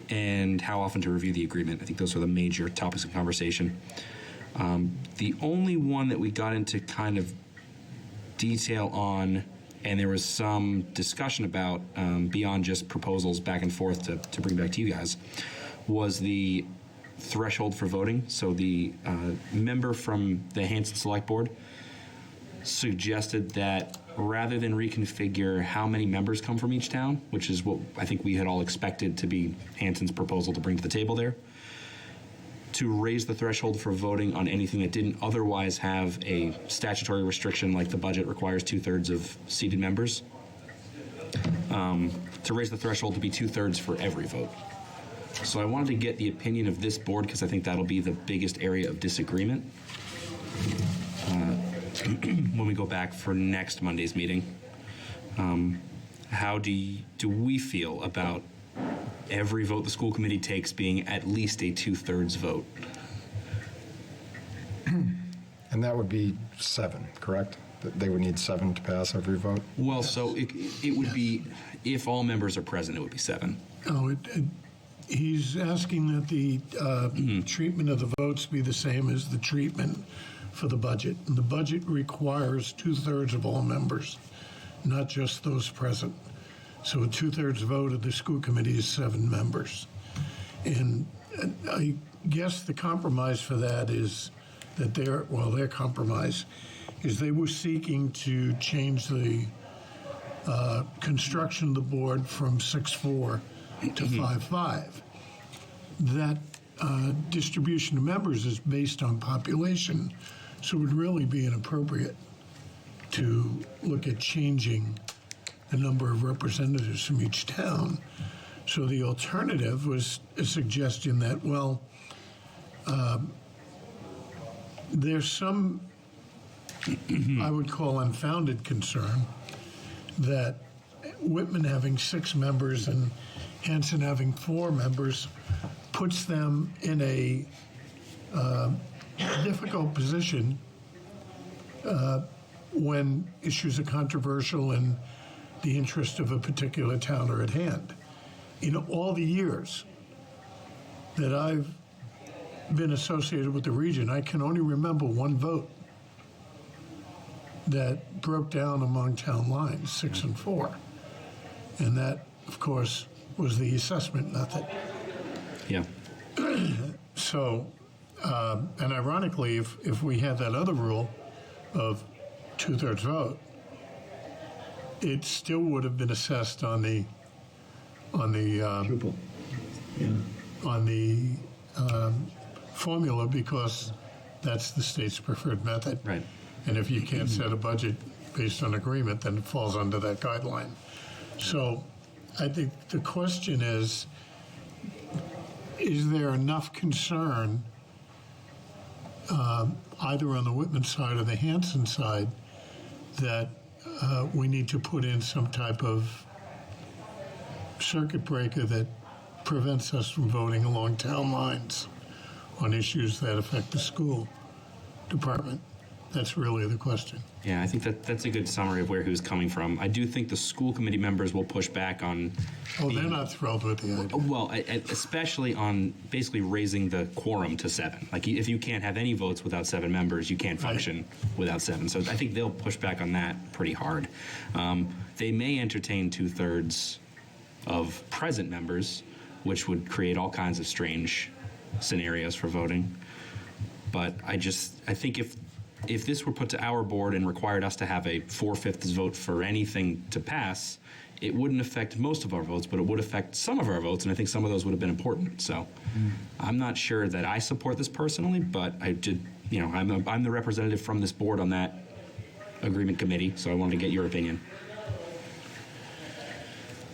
Speaker 8: and how often to review the agreement. I think those are the major topics of conversation. The only one that we got into kind of detail on, and there was some discussion about beyond just proposals back and forth to bring back to you guys, was the threshold for voting. So the member from the Hanson Select Board suggested that rather than reconfigure how many members come from each town, which is what I think we had all expected to be Hanson's proposal to bring to the table there, to raise the threshold for voting on anything that didn't otherwise have a statutory restriction like the budget requires 2/3 of seated members, to raise the threshold to be 2/3 for every vote. So I wanted to get the opinion of this board because I think that'll be the biggest area of disagreement when we go back for next Monday's meeting. How do we feel about every vote the school committee takes being at least a 2/3 vote?
Speaker 2: And that would be 7, correct? That they would need 7 to pass every vote?
Speaker 8: Well, so it would be, if all members are present, it would be 7.
Speaker 3: Oh, he's asking that the treatment of the votes be the same as the treatment for the budget. And the budget requires 2/3 of all members, not just those present. So a 2/3 vote of the school committee is 7 members. And I guess the compromise for that is that their compromise is they were seeking to change the construction of the board from 6-4 to 5-5. That distribution of members is based on population, so it would really be inappropriate to look at changing the number of representatives from each town. So the alternative was a suggestion that, well, there's some, I would call unfounded concern that Whitman having 6 members and Hanson having 4 members puts them in a difficult position when issues are controversial and the interest of a particular town are at hand. In all the years that I've been associated with the region, I can only remember one vote that broke down among town lines, 6 and 4. And that, of course, was the assessment method.
Speaker 8: Yeah.
Speaker 3: So, and ironically, if we had that other rule of 2/3 vote, it still would have been assessed on the
Speaker 4: Pupil. Yeah.
Speaker 3: on the formula, because that's the state's preferred method.
Speaker 8: Right.
Speaker 3: And if you can't set a budget based on agreement, then it falls under that guideline. So I think the question is there enough concern either on the Whitman side or the Hanson side that we need to put in some type of circuit breaker that prevents us from voting along town lines on issues that affect the school department? That's really the question.
Speaker 8: Yeah, I think that's a good summary of where he was coming from. I do think the school committee members will push back on.
Speaker 3: Oh, they're not thrilled with the idea.
Speaker 8: Well, especially on basically raising the quorum to 7. Like, if you can't have any votes without 7 members, you can't function without 7. So I think they'll push back on that pretty hard. They may entertain 2/3 of present members, which would create all kinds of strange scenarios for voting. But I think if this were put to our board and required us to have a 4/5 vote for anything to pass, it wouldn't affect most of our votes, but it would affect some of our votes, and I think some of those would have been important. So I'm not sure that I support this personally, but I did, I'm the representative from this board on that agreement committee, so I wanted to get your opinion.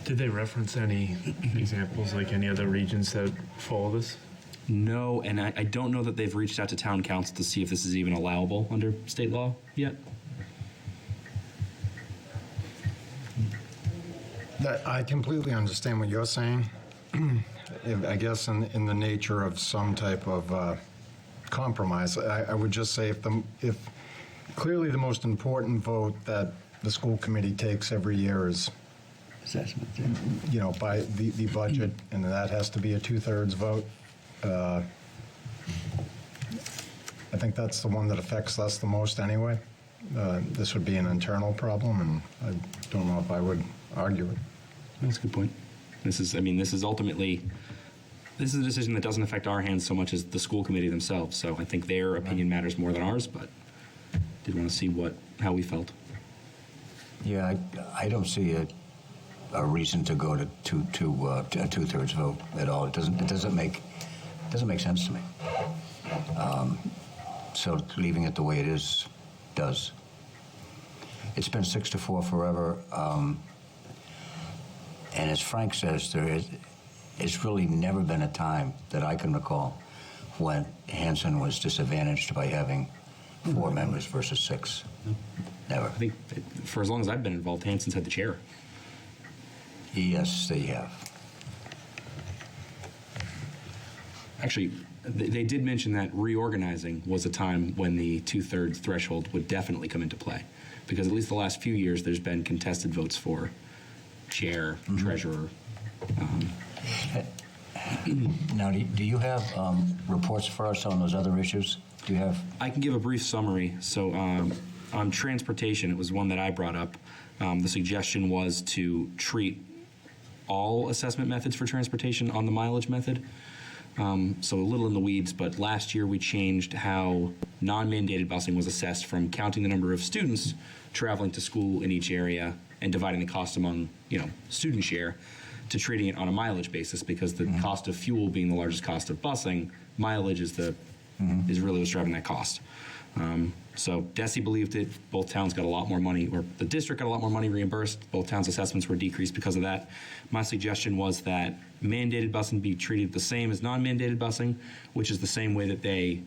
Speaker 6: Did they reference any examples, like any other regions that follow this?
Speaker 8: No, and I don't know that they've reached out to town council to see if this is even allowable under state law yet.
Speaker 2: I completely understand what you're saying. I guess in the nature of some type of compromise, I would just say if clearly the most important vote that the school committee takes every year is
Speaker 1: Assessment.
Speaker 2: by the budget, and that has to be a 2/3 vote. I think that's the one that affects us the most anyway. This would be an internal problem, and I don't know if I would argue it.
Speaker 8: That's a good point. This is a decision that doesn't affect our hands so much as the school committee themselves. So I think their opinion matters more than ours, but did want to see how we felt.
Speaker 1: Yeah, I don't see a reason to go to a 2/3 vote at all. It doesn't make sense to me. So leaving it the way it is does. It's been 6-4 forever, and as Frank says, it's really never been a time that I can recall when Hanson was disadvantaged by having 4 members versus 6. Never.
Speaker 8: I think for as long as I've been involved, Hanson's had the chair.
Speaker 1: Yes, they have.
Speaker 8: Actually, they did mention that reorganizing was a time when the 2/3 threshold would definitely come into play, because at least the last few years there's been contested votes for chair, treasurer.
Speaker 1: Now, do you have reports for us on those other issues? Do you have?
Speaker 8: I can give a brief summary. So on transportation, it was one that I brought up. The suggestion was to treat all assessment methods for transportation on the mileage method. So a little in the weeds, but last year we changed how non-mandated busing was assessed from counting the number of students traveling to school in each area and dividing the cost among, student share, to treating it on a mileage basis, because the cost of fuel being the largest cost of busing, mileage is really what's driving that cost. So DESI believed it. Both towns got a lot more money, or the district got a lot more money reimbursed. Both towns' assessments were decreased because of that. My suggestion was that mandated busing be treated the same as non-mandated busing, which is the same way that they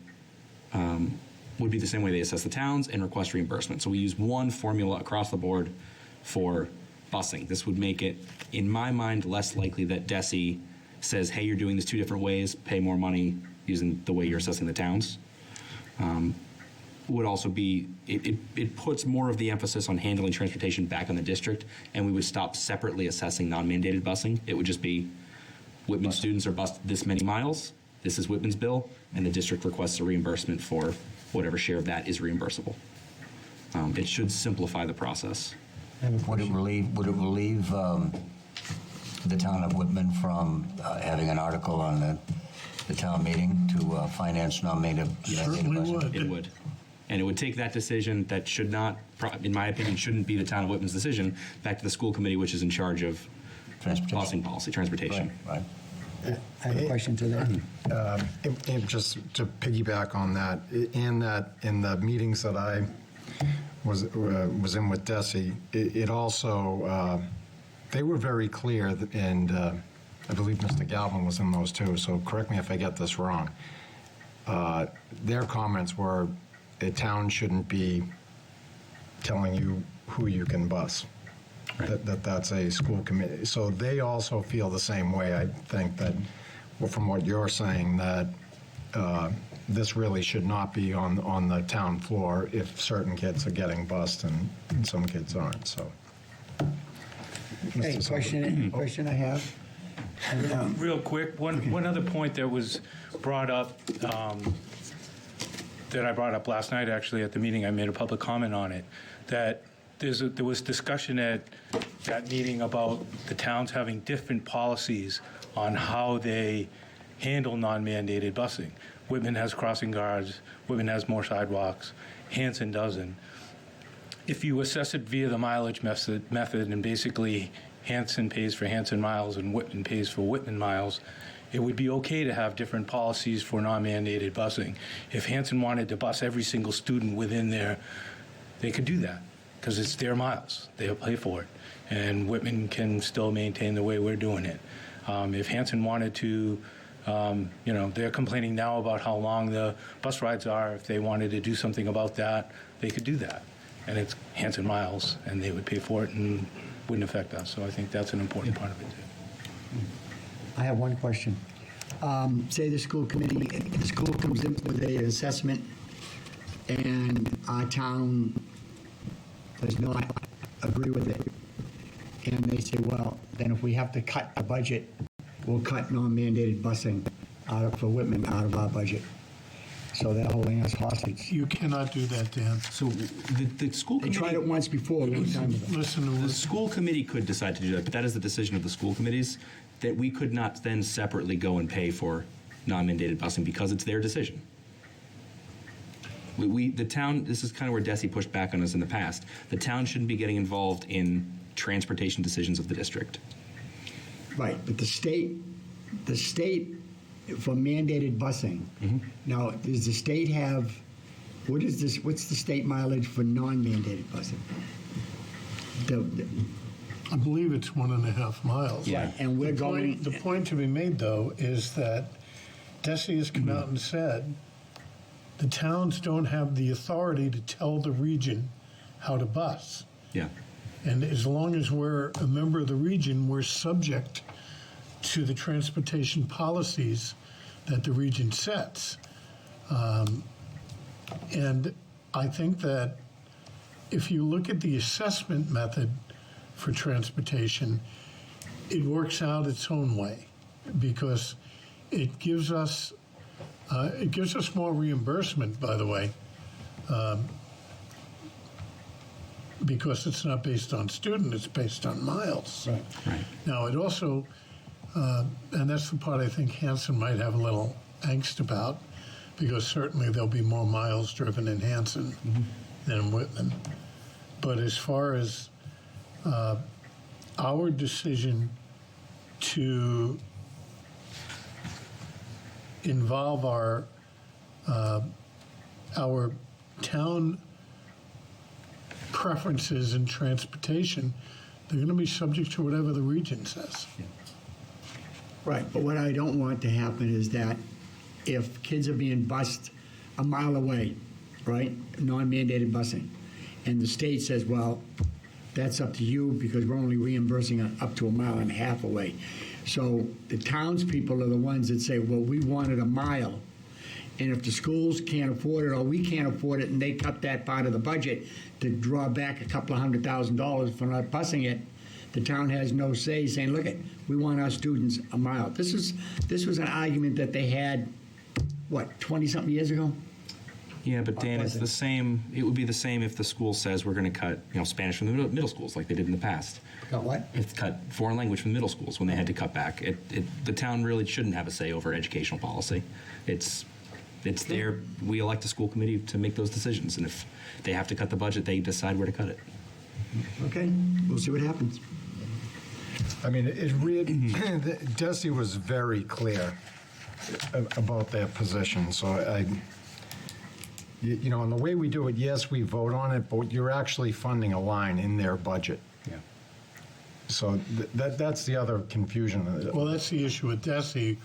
Speaker 8: would be the same way they assess the towns and request reimbursement. So we use one formula across the board for busing. This would make it, in my mind, less likely that DESI says, hey, you're doing this 2 different ways, pay more money using the way you're assessing the towns. Would also be, it puts more of the emphasis on handling transportation back on the district, and we would stop separately assessing non-mandated busing. It would just be Whitman students are bused this many miles, this is Whitman's bill, and the district requests a reimbursement for whatever share of that is reimbursable. It should simplify the process.
Speaker 1: Would it relieve the town of Whitman from having an article on the town meeting to finance non-mandated
Speaker 3: Certainly
Speaker 1: busing?
Speaker 3: would.
Speaker 8: It would. And it would take that decision that should not, in my opinion, shouldn't be the town of Whitman's decision, back to the school committee, which is in charge of
Speaker 1: Transportation.
Speaker 8: busing policy, transportation.
Speaker 1: Right.
Speaker 4: I have a question to that.
Speaker 2: And just to piggyback on that, in the meetings that I was in with Desi, it also, they were very clear, and I believe Mr. Galvin was in those too, so correct me if I get this wrong. Their comments were, a town shouldn't be telling you who you can bus.
Speaker 8: Right.
Speaker 2: That's a school committee. So they also feel the same way, I think, that, well, from what you're saying, that this really should not be on the town floor if certain kids are getting bused and some kids aren't, so.
Speaker 4: Okay, question I have.
Speaker 11: Real quick, one other point that was brought up, that I brought up last night, actually, at the meeting, I made a public comment on it, that there was discussion at that meeting about the towns having different policies on how they handle non-mandated busing. Whitman has crossing guards, Whitman has more sidewalks, Hanson doesn't. If you assess it via the mileage method, and basically Hanson pays for Hanson miles and Whitman pays for Whitman miles, it would be okay to have different policies for non-mandated busing. If Hanson wanted to bus every single student within there, they could do that because it's their miles. They'll pay for it. And Whitman can still maintain the way we're doing it. If Hanson wanted to, they're complaining now about how long the bus rides are. If they wanted to do something about that, they could do that. And it's Hanson miles, and they would pay for it and wouldn't affect us. So I think that's an important part of it, too.
Speaker 4: I have one question. Say the school comes in with an assessment and our town does not agree with it. And they say, well, then if we have to cut a budget, we'll cut non-mandated busing for Whitman out of our budget. So they're holding us hostage.
Speaker 3: You cannot do that, Dan.
Speaker 8: So the school
Speaker 4: They
Speaker 8: committee...
Speaker 4: tried it once before, a long time ago.
Speaker 3: Listen to
Speaker 8: The
Speaker 3: this.
Speaker 8: school committee could decide to do that, but that is the decision of the school committees, that we could not then separately go and pay for non-mandated busing because it's their decision. The town, this is kind of where Desi pushed back on us in the past, the town shouldn't be getting involved in transportation decisions of the district.
Speaker 4: Right, but the state for mandated busing. Now, does the state have, what's the state mileage for non-mandated busing?
Speaker 3: I believe it's 1.5 miles.
Speaker 8: Yeah.
Speaker 4: And we're going.
Speaker 3: The point to be made, though, is that Desi has come out and said the towns don't have the authority to tell the region how to bus.
Speaker 8: Yeah.
Speaker 3: And as long as we're a member of the region, we're subject to the transportation policies that the region sets. And I think that if you look at the assessment method for transportation, it works out its own way because it gives us more reimbursement, by the way, because it's not based on student, it's based on miles.
Speaker 4: Right.
Speaker 3: Now, it also, and that's the part I think Hanson might have a little angst about, because certainly there'll be more miles driven in Hanson than in Whitman. But as far as our decision to involve our town preferences in transportation, they're going to be subject to whatever the region says.
Speaker 4: Right, but what I don't want to happen is that if kids are being bused a mile away, right, non-mandated busing, and the state says, well, that's up to you because we're only reimbursing up to 1.5 miles away. So the townspeople are the ones that say, well, we wanted a mile. And if the schools can't afford it or we can't afford it and they cut that part of the budget to draw back a couple of $100,000 for not busing it, the town has no say, saying, look, we want our students a mile. This was an argument that they had, what, 20-something years ago?
Speaker 8: Yeah, but Dan,
Speaker 4: was
Speaker 8: it's
Speaker 4: it?
Speaker 8: the same. It would be the same if the school says we're going to cut, Spanish from the middle schools, like they did in the past.
Speaker 4: Got what?
Speaker 8: It's cut foreign language from the middle schools when they had to cut back. The town really shouldn't have a say over educational policy. It's there. We elect a school committee to make those decisions, and if they have to cut the budget, they decide where to cut it.
Speaker 4: Okay, we'll see what happens.
Speaker 2: I mean, it really, Desi was very clear about their position, so and the way we do it, yes, we vote on it, but you're actually funding a line in their budget.
Speaker 8: Yeah.
Speaker 2: So that's the other confusion.
Speaker 3: Well, that's the issue with DESI.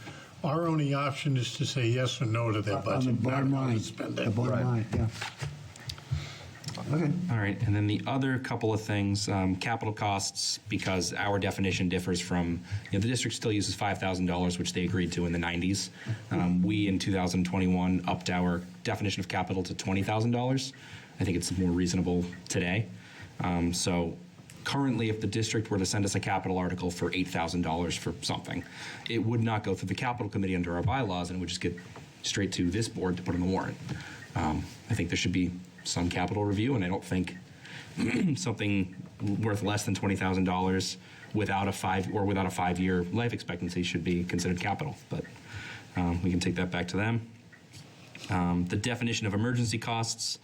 Speaker 3: Our only option is to say yes or no to their
Speaker 4: On the
Speaker 3: budget, not
Speaker 4: bottom
Speaker 3: how to
Speaker 4: line,
Speaker 3: spend
Speaker 4: the
Speaker 3: it.
Speaker 4: bottom
Speaker 2: Right.
Speaker 4: line, yeah. Okay.
Speaker 8: All right, and then the other couple of things, capital costs, because our definition differs from, the district still uses $5,000, which they agreed to in the 90s. We, in 2021, upped our definition of capital to $20,000. I think it's more reasonable today. So currently, if the district were to send us a capital article for $8,000 for something, it would not go through the capital committee under our bylaws, and it would just get straight to this board to put on the warrant. I think there should be some capital review, and I don't think something worth less than $20,000 without a 5-year life expectancy should be considered capital. But we can take that back to them. The definition of emergency costs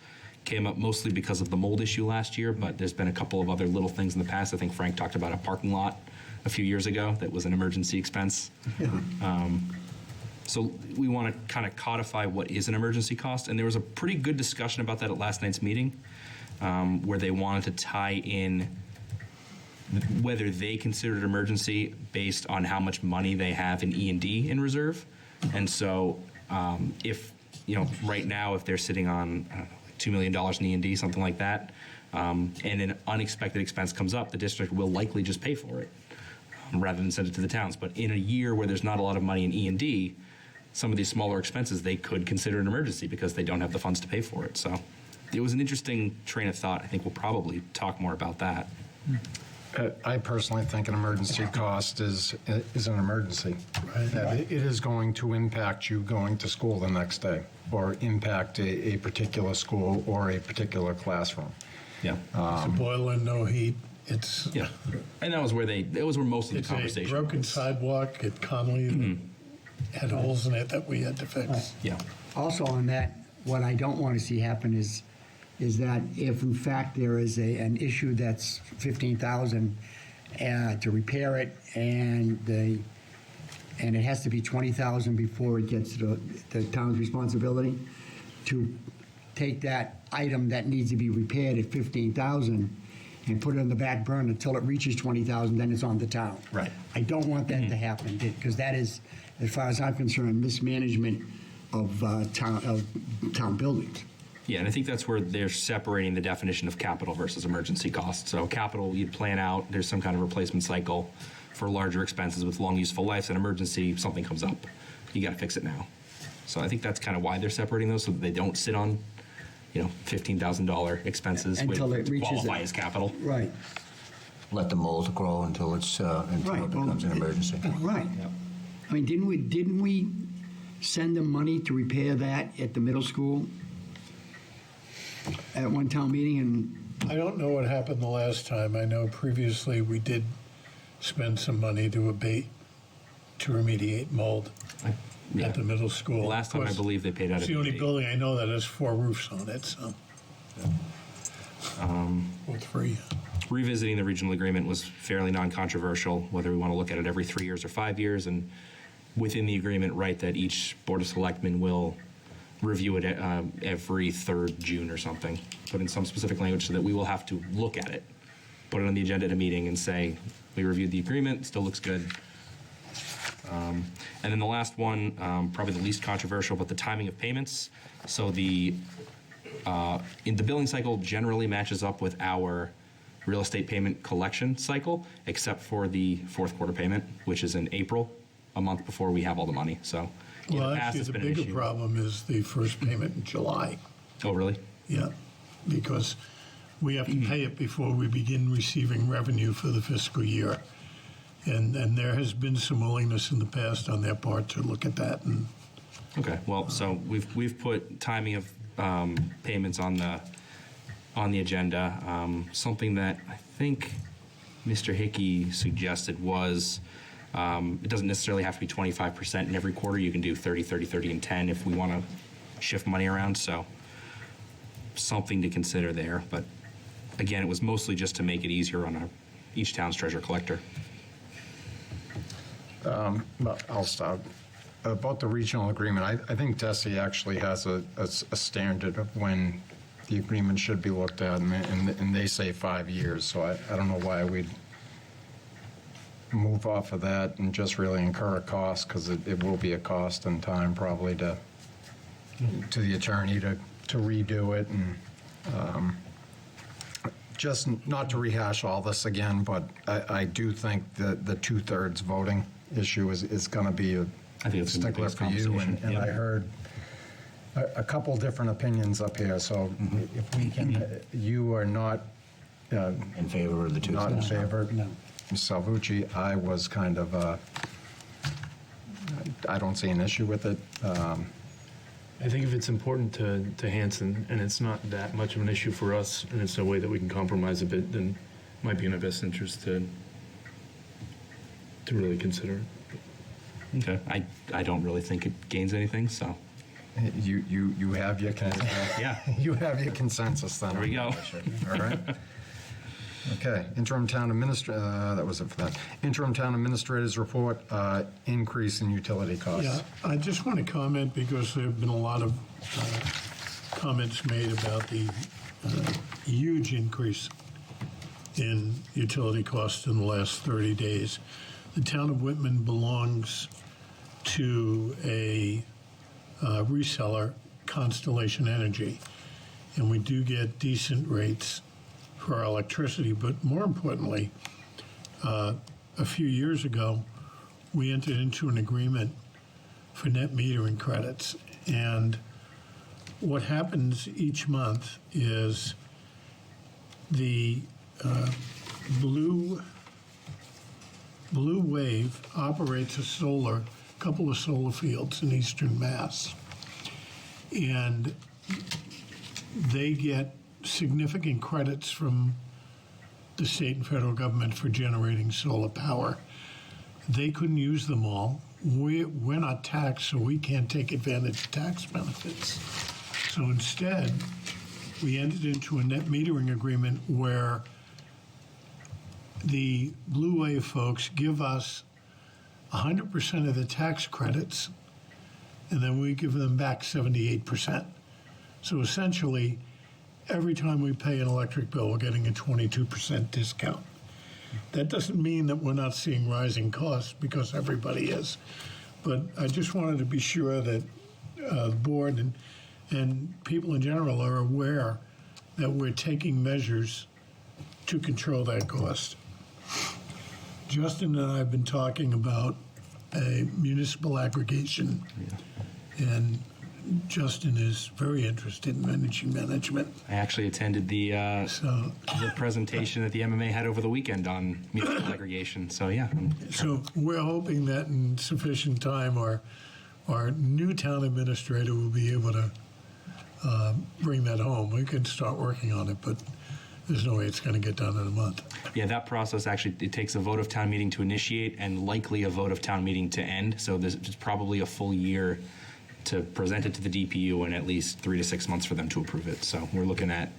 Speaker 8: came up mostly because of the mold issue last year, but there's been a couple of other little things in the past. I think Frank talked about a parking lot a few years ago that was an emergency expense. So we want to kind of codify what is an emergency cost, and there was a pretty good discussion about that at last night's meeting, where they wanted to tie in whether they considered emergency based on how much money they have in E&D in reserve. And so if, right now, if they're sitting on $2 million in E&D, something like that, and an unexpected expense comes up, the district will likely just pay for it rather than send it to the towns. But in a year where there's not a lot of money in E&D, some of these smaller expenses they could consider an emergency because they don't have the funds to pay for it. So it was an interesting train of thought. I think we'll probably talk more about that.
Speaker 2: I personally think an emergency cost is an emergency. That it is going to impact you going to school the next day, or impact a particular school or a particular classroom.
Speaker 8: Yeah.
Speaker 3: It's a boiler, no heat. It's
Speaker 8: Yeah. And that was where most of the
Speaker 3: it's a
Speaker 8: conversation
Speaker 3: broken
Speaker 8: was.
Speaker 3: sidewalk at Conley that had holes in it that we had to fix.
Speaker 8: Yeah.
Speaker 4: Also on that, what I don't want to see happen is that if in fact there is an issue that's $15,000 to repair it, and it has to be $20,000 before it gets to the town's responsibility, to take that item that needs to be repaired at $15,000 and put it on the back burner until it reaches $20,000, then it's on the town.
Speaker 8: Right.
Speaker 4: I don't want that to happen, because that is, as far as I'm concerned, mismanagement of town buildings.
Speaker 8: Yeah, and I think that's where they're separating the definition of capital versus emergency costs. So capital, you'd plan out, there's some kind of replacement cycle for larger expenses with long useful lives. An emergency, something comes up, you got to fix it now. So I think that's kind of why they're separating those, so that they don't sit on, $15,000 expenses
Speaker 4: Until it
Speaker 8: to
Speaker 4: reaches
Speaker 8: qualify
Speaker 4: it.
Speaker 8: as capital.
Speaker 4: Right,
Speaker 1: Let the mold grow until it becomes an emergency.
Speaker 4: right. I mean, didn't we send them money to repair that at the middle school at one town meeting? And
Speaker 3: I don't know what happened the last time. I know previously we did spend some money to remediate mold
Speaker 8: Yeah.
Speaker 3: at the middle school.
Speaker 8: The last time I
Speaker 3: Of course,
Speaker 8: believe they paid out
Speaker 3: it's
Speaker 8: of
Speaker 3: the only
Speaker 8: E&D.
Speaker 3: building I know that has 4 roofs on it, so. With 3.
Speaker 8: Revisiting the regional agreement was fairly non-controversial, whether we want to look at it every 3 years or 5 years, and within the agreement, write that each Board of Selectmen will review it every 3rd June or something, put in some specific language so that we will have to look at it, put it on the agenda at a meeting and say, we reviewed the agreement, still looks good. And then the last one, probably the least controversial, but the timing of payments. So in the billing cycle generally matches up with our real estate payment collection cycle, except for the 4th quarter payment, which is in April, a month before we have all the money. So in
Speaker 3: Well,
Speaker 8: the past,
Speaker 3: actually,
Speaker 8: it's
Speaker 3: the
Speaker 8: been an
Speaker 3: bigger
Speaker 8: issue.
Speaker 3: problem is the first payment in July.
Speaker 8: Oh, really?
Speaker 3: Yeah, because we have to pay it before we begin receiving revenue for the fiscal year. And there has been some willingness in the past on their part to look at that. And
Speaker 8: Okay, well, so we've put timing of payments on the agenda. Something that I think Mr. Hickey suggested was it doesn't necessarily have to be 25% in every quarter. You can do 30, 30, 30, and 10 if we want to shift money around. So something to consider there. But again, it was mostly just to make it easier on each town's treasurer collector.
Speaker 2: But I'll stop. About the regional agreement, I think DESI actually has a standard of when the agreement should be looked at, and they say 5 years, so I don't know why we'd move off of that and just really incur a cost, because it will be a cost and time probably to the attorney to redo it, and just not to rehash all this again, but I do think that the 2/3 voting issue is going to be a
Speaker 8: I think it's gonna be
Speaker 2: stickler
Speaker 8: the biggest
Speaker 2: for you,
Speaker 8: conversation.
Speaker 2: and
Speaker 8: Yeah.
Speaker 2: I heard a couple different opinions up here, so if we can, you are not
Speaker 1: In favor of the
Speaker 2: not in
Speaker 1: 2/3?
Speaker 2: favor.
Speaker 4: No.
Speaker 2: Ms. Salvucci, I was kind of, I don't see an issue with it.
Speaker 6: I think if it's important to Hanson, and it's not that much of an issue for us, and it's a way that we can compromise a bit, then it might be in our best interest to really consider it.
Speaker 8: Okay. I don't really think it gains anything, so
Speaker 2: You have your,
Speaker 8: yeah.
Speaker 2: you have your consensus then.
Speaker 8: There we go.
Speaker 2: All right. Okay, interim town administrator, that was it for that. Interim town administrator's report, increase in utility costs.
Speaker 3: yeah, I just want to comment because there have been a lot of comments made about the huge increase in utility costs in the last 30 days. The town of Whitman belongs to a reseller, Constellation Energy, and we do get decent rates for our electricity, but more importantly, a few years ago, we entered into an agreement for net metering credits. And what happens each month is the Blue Wave operates a couple of solar fields in eastern Mass. And they get significant credits from the state and federal government for generating solar power. They couldn't use them all. We're not taxed, so we can't take advantage of tax benefits. So instead, we entered into a net metering agreement where the Blue Wave folks give us 100% of the tax credits, and then we give them back 78%. So essentially, every time we pay an electric bill, we're getting a 22% discount. That doesn't mean that we're not seeing rising costs, because everybody is. But I just wanted to be sure that the board and people in general are aware that we're taking measures to control that cost. Justin and I have been talking about a municipal aggregation, and Justin is very interested in energy management.
Speaker 8: I actually attended the
Speaker 3: So,
Speaker 8: presentation that the MMA had over the weekend on municipal aggregation. So yeah,
Speaker 3: so we're hoping that in sufficient time, our new town administrator will be able to bring that home. We can start working on it, but there's no way it's going to get done in a month.
Speaker 8: yeah, that process actually, it takes a vote of town meeting to initiate and likely a vote of town meeting to end. So there's probably a full year to present it to the DPU and at least 3 to 6 months for them to approve it. So we're looking at.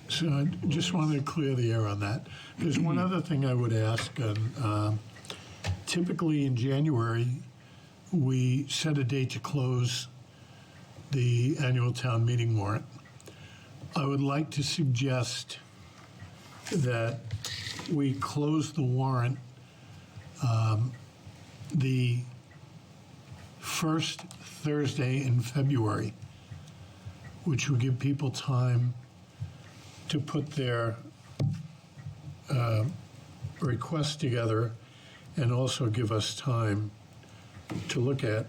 Speaker 3: So I just wanted to clear the air on that. There's one other thing I would ask. Typically in January, we set a date to close the annual town meeting warrant. I would like to suggest that we close the warrant the first Thursday in February, which will give people time to put their requests together and also give us time to look at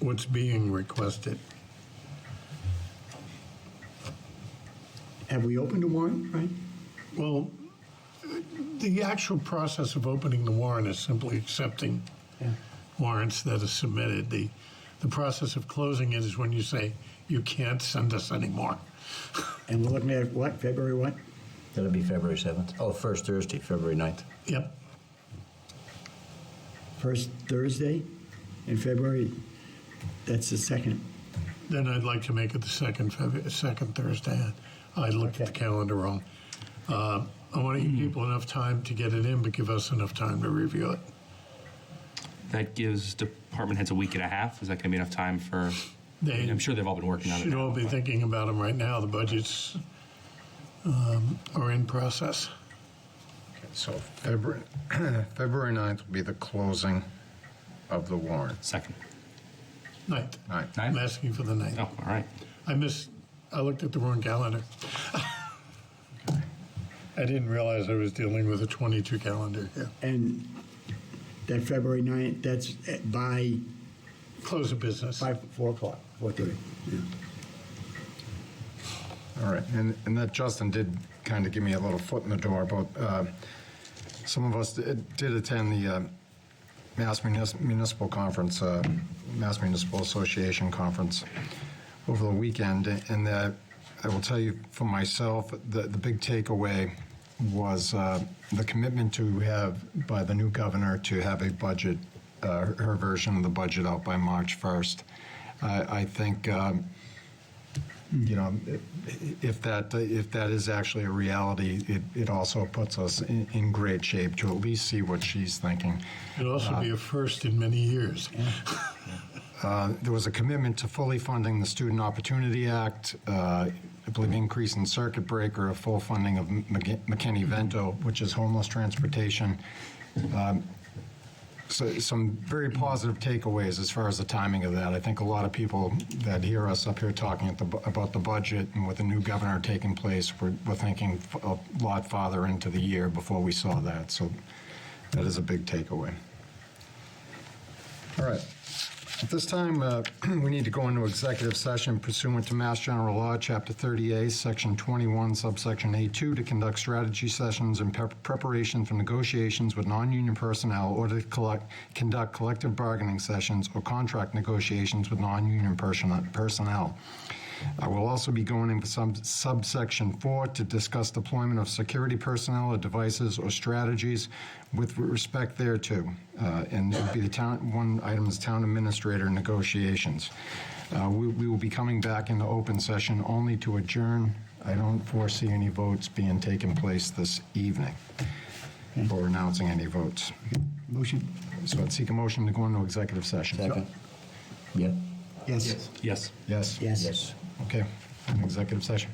Speaker 3: what's being requested.
Speaker 4: have we opened a warrant, right?
Speaker 3: Well, the actual process of opening the warrant is simply accepting warrants that are submitted. The process of closing it is when you say, you can't send us any more.
Speaker 4: And we're looking at what, February what?
Speaker 1: That'll be February 7th. Oh, first Thursday, February 9th.
Speaker 3: Yep.
Speaker 4: First Thursday in February? That's the second.
Speaker 3: Then I'd like to make it the second Thursday. I looked at the
Speaker 4: Okay.
Speaker 3: calendar wrong. I want to give people enough time to get it in, but give us enough time to review it.
Speaker 8: That gives department heads a week and a half. Is that going to be enough time for?
Speaker 3: They
Speaker 8: I'm sure they've all been working on it.
Speaker 3: should
Speaker 8: now,
Speaker 3: all be
Speaker 8: but-
Speaker 3: thinking about them right now. The budgets are in process.
Speaker 2: So February 9th will be the closing of the warrant.
Speaker 8: Second.
Speaker 3: 9th.
Speaker 2: Ninth.
Speaker 3: I'm asking for the 9th.
Speaker 8: Oh, all right.
Speaker 3: I looked at the wrong calendar. I didn't realize I was dealing with a 22 calendar here.
Speaker 4: And that February 9th, that's by
Speaker 3: Close of business.
Speaker 4: 4 o'clock, 4:30. Yeah.
Speaker 2: All right, and that Justin did kind of give me a little foot in the door, but some of us did attend the Mass Municipal Conference, Mass Municipal Association Conference over the weekend, and that I will tell you for myself, the big takeaway was the commitment to have, by the new governor, to have a budget, her version of the budget out by March 1st. I think, you know, if that is actually a reality, it also puts us in great shape to at least see what she's thinking.
Speaker 3: It'll also be a first in many years.
Speaker 2: There was a commitment to fully funding the Student Opportunity Act, I believe increase in circuit breaker, a full funding of McKinney-Vento, which is homeless transportation. So some very positive takeaways as far as the timing of that. I think a lot of people that hear us up here talking about the budget and with the new governor taking place, we're thinking a lot farther into the year before we saw that. So that is a big takeaway. All right. At this time, we need to go into executive session pursuant to Mass General Law, Chapter 30A, Section 21, Subsection A2, to conduct strategy sessions in preparation for negotiations with non-union personnel or to conduct collective bargaining sessions or contract negotiations with non-union personnel. We'll also be going in for subsection 4 to discuss deployment of security personnel or devices or strategies with respect thereto. And it would be one item is town administrator negotiations. We will be coming back into open session only to adjourn. I don't foresee any votes being taken place this evening or announcing any votes.
Speaker 4: Motion?
Speaker 2: So I'd seek a motion to go into executive session.
Speaker 1: Second? Yep.
Speaker 4: Yes.
Speaker 8: Yes.
Speaker 2: Yes?
Speaker 4: Yes.
Speaker 1: Yes.
Speaker 2: Okay, an executive session.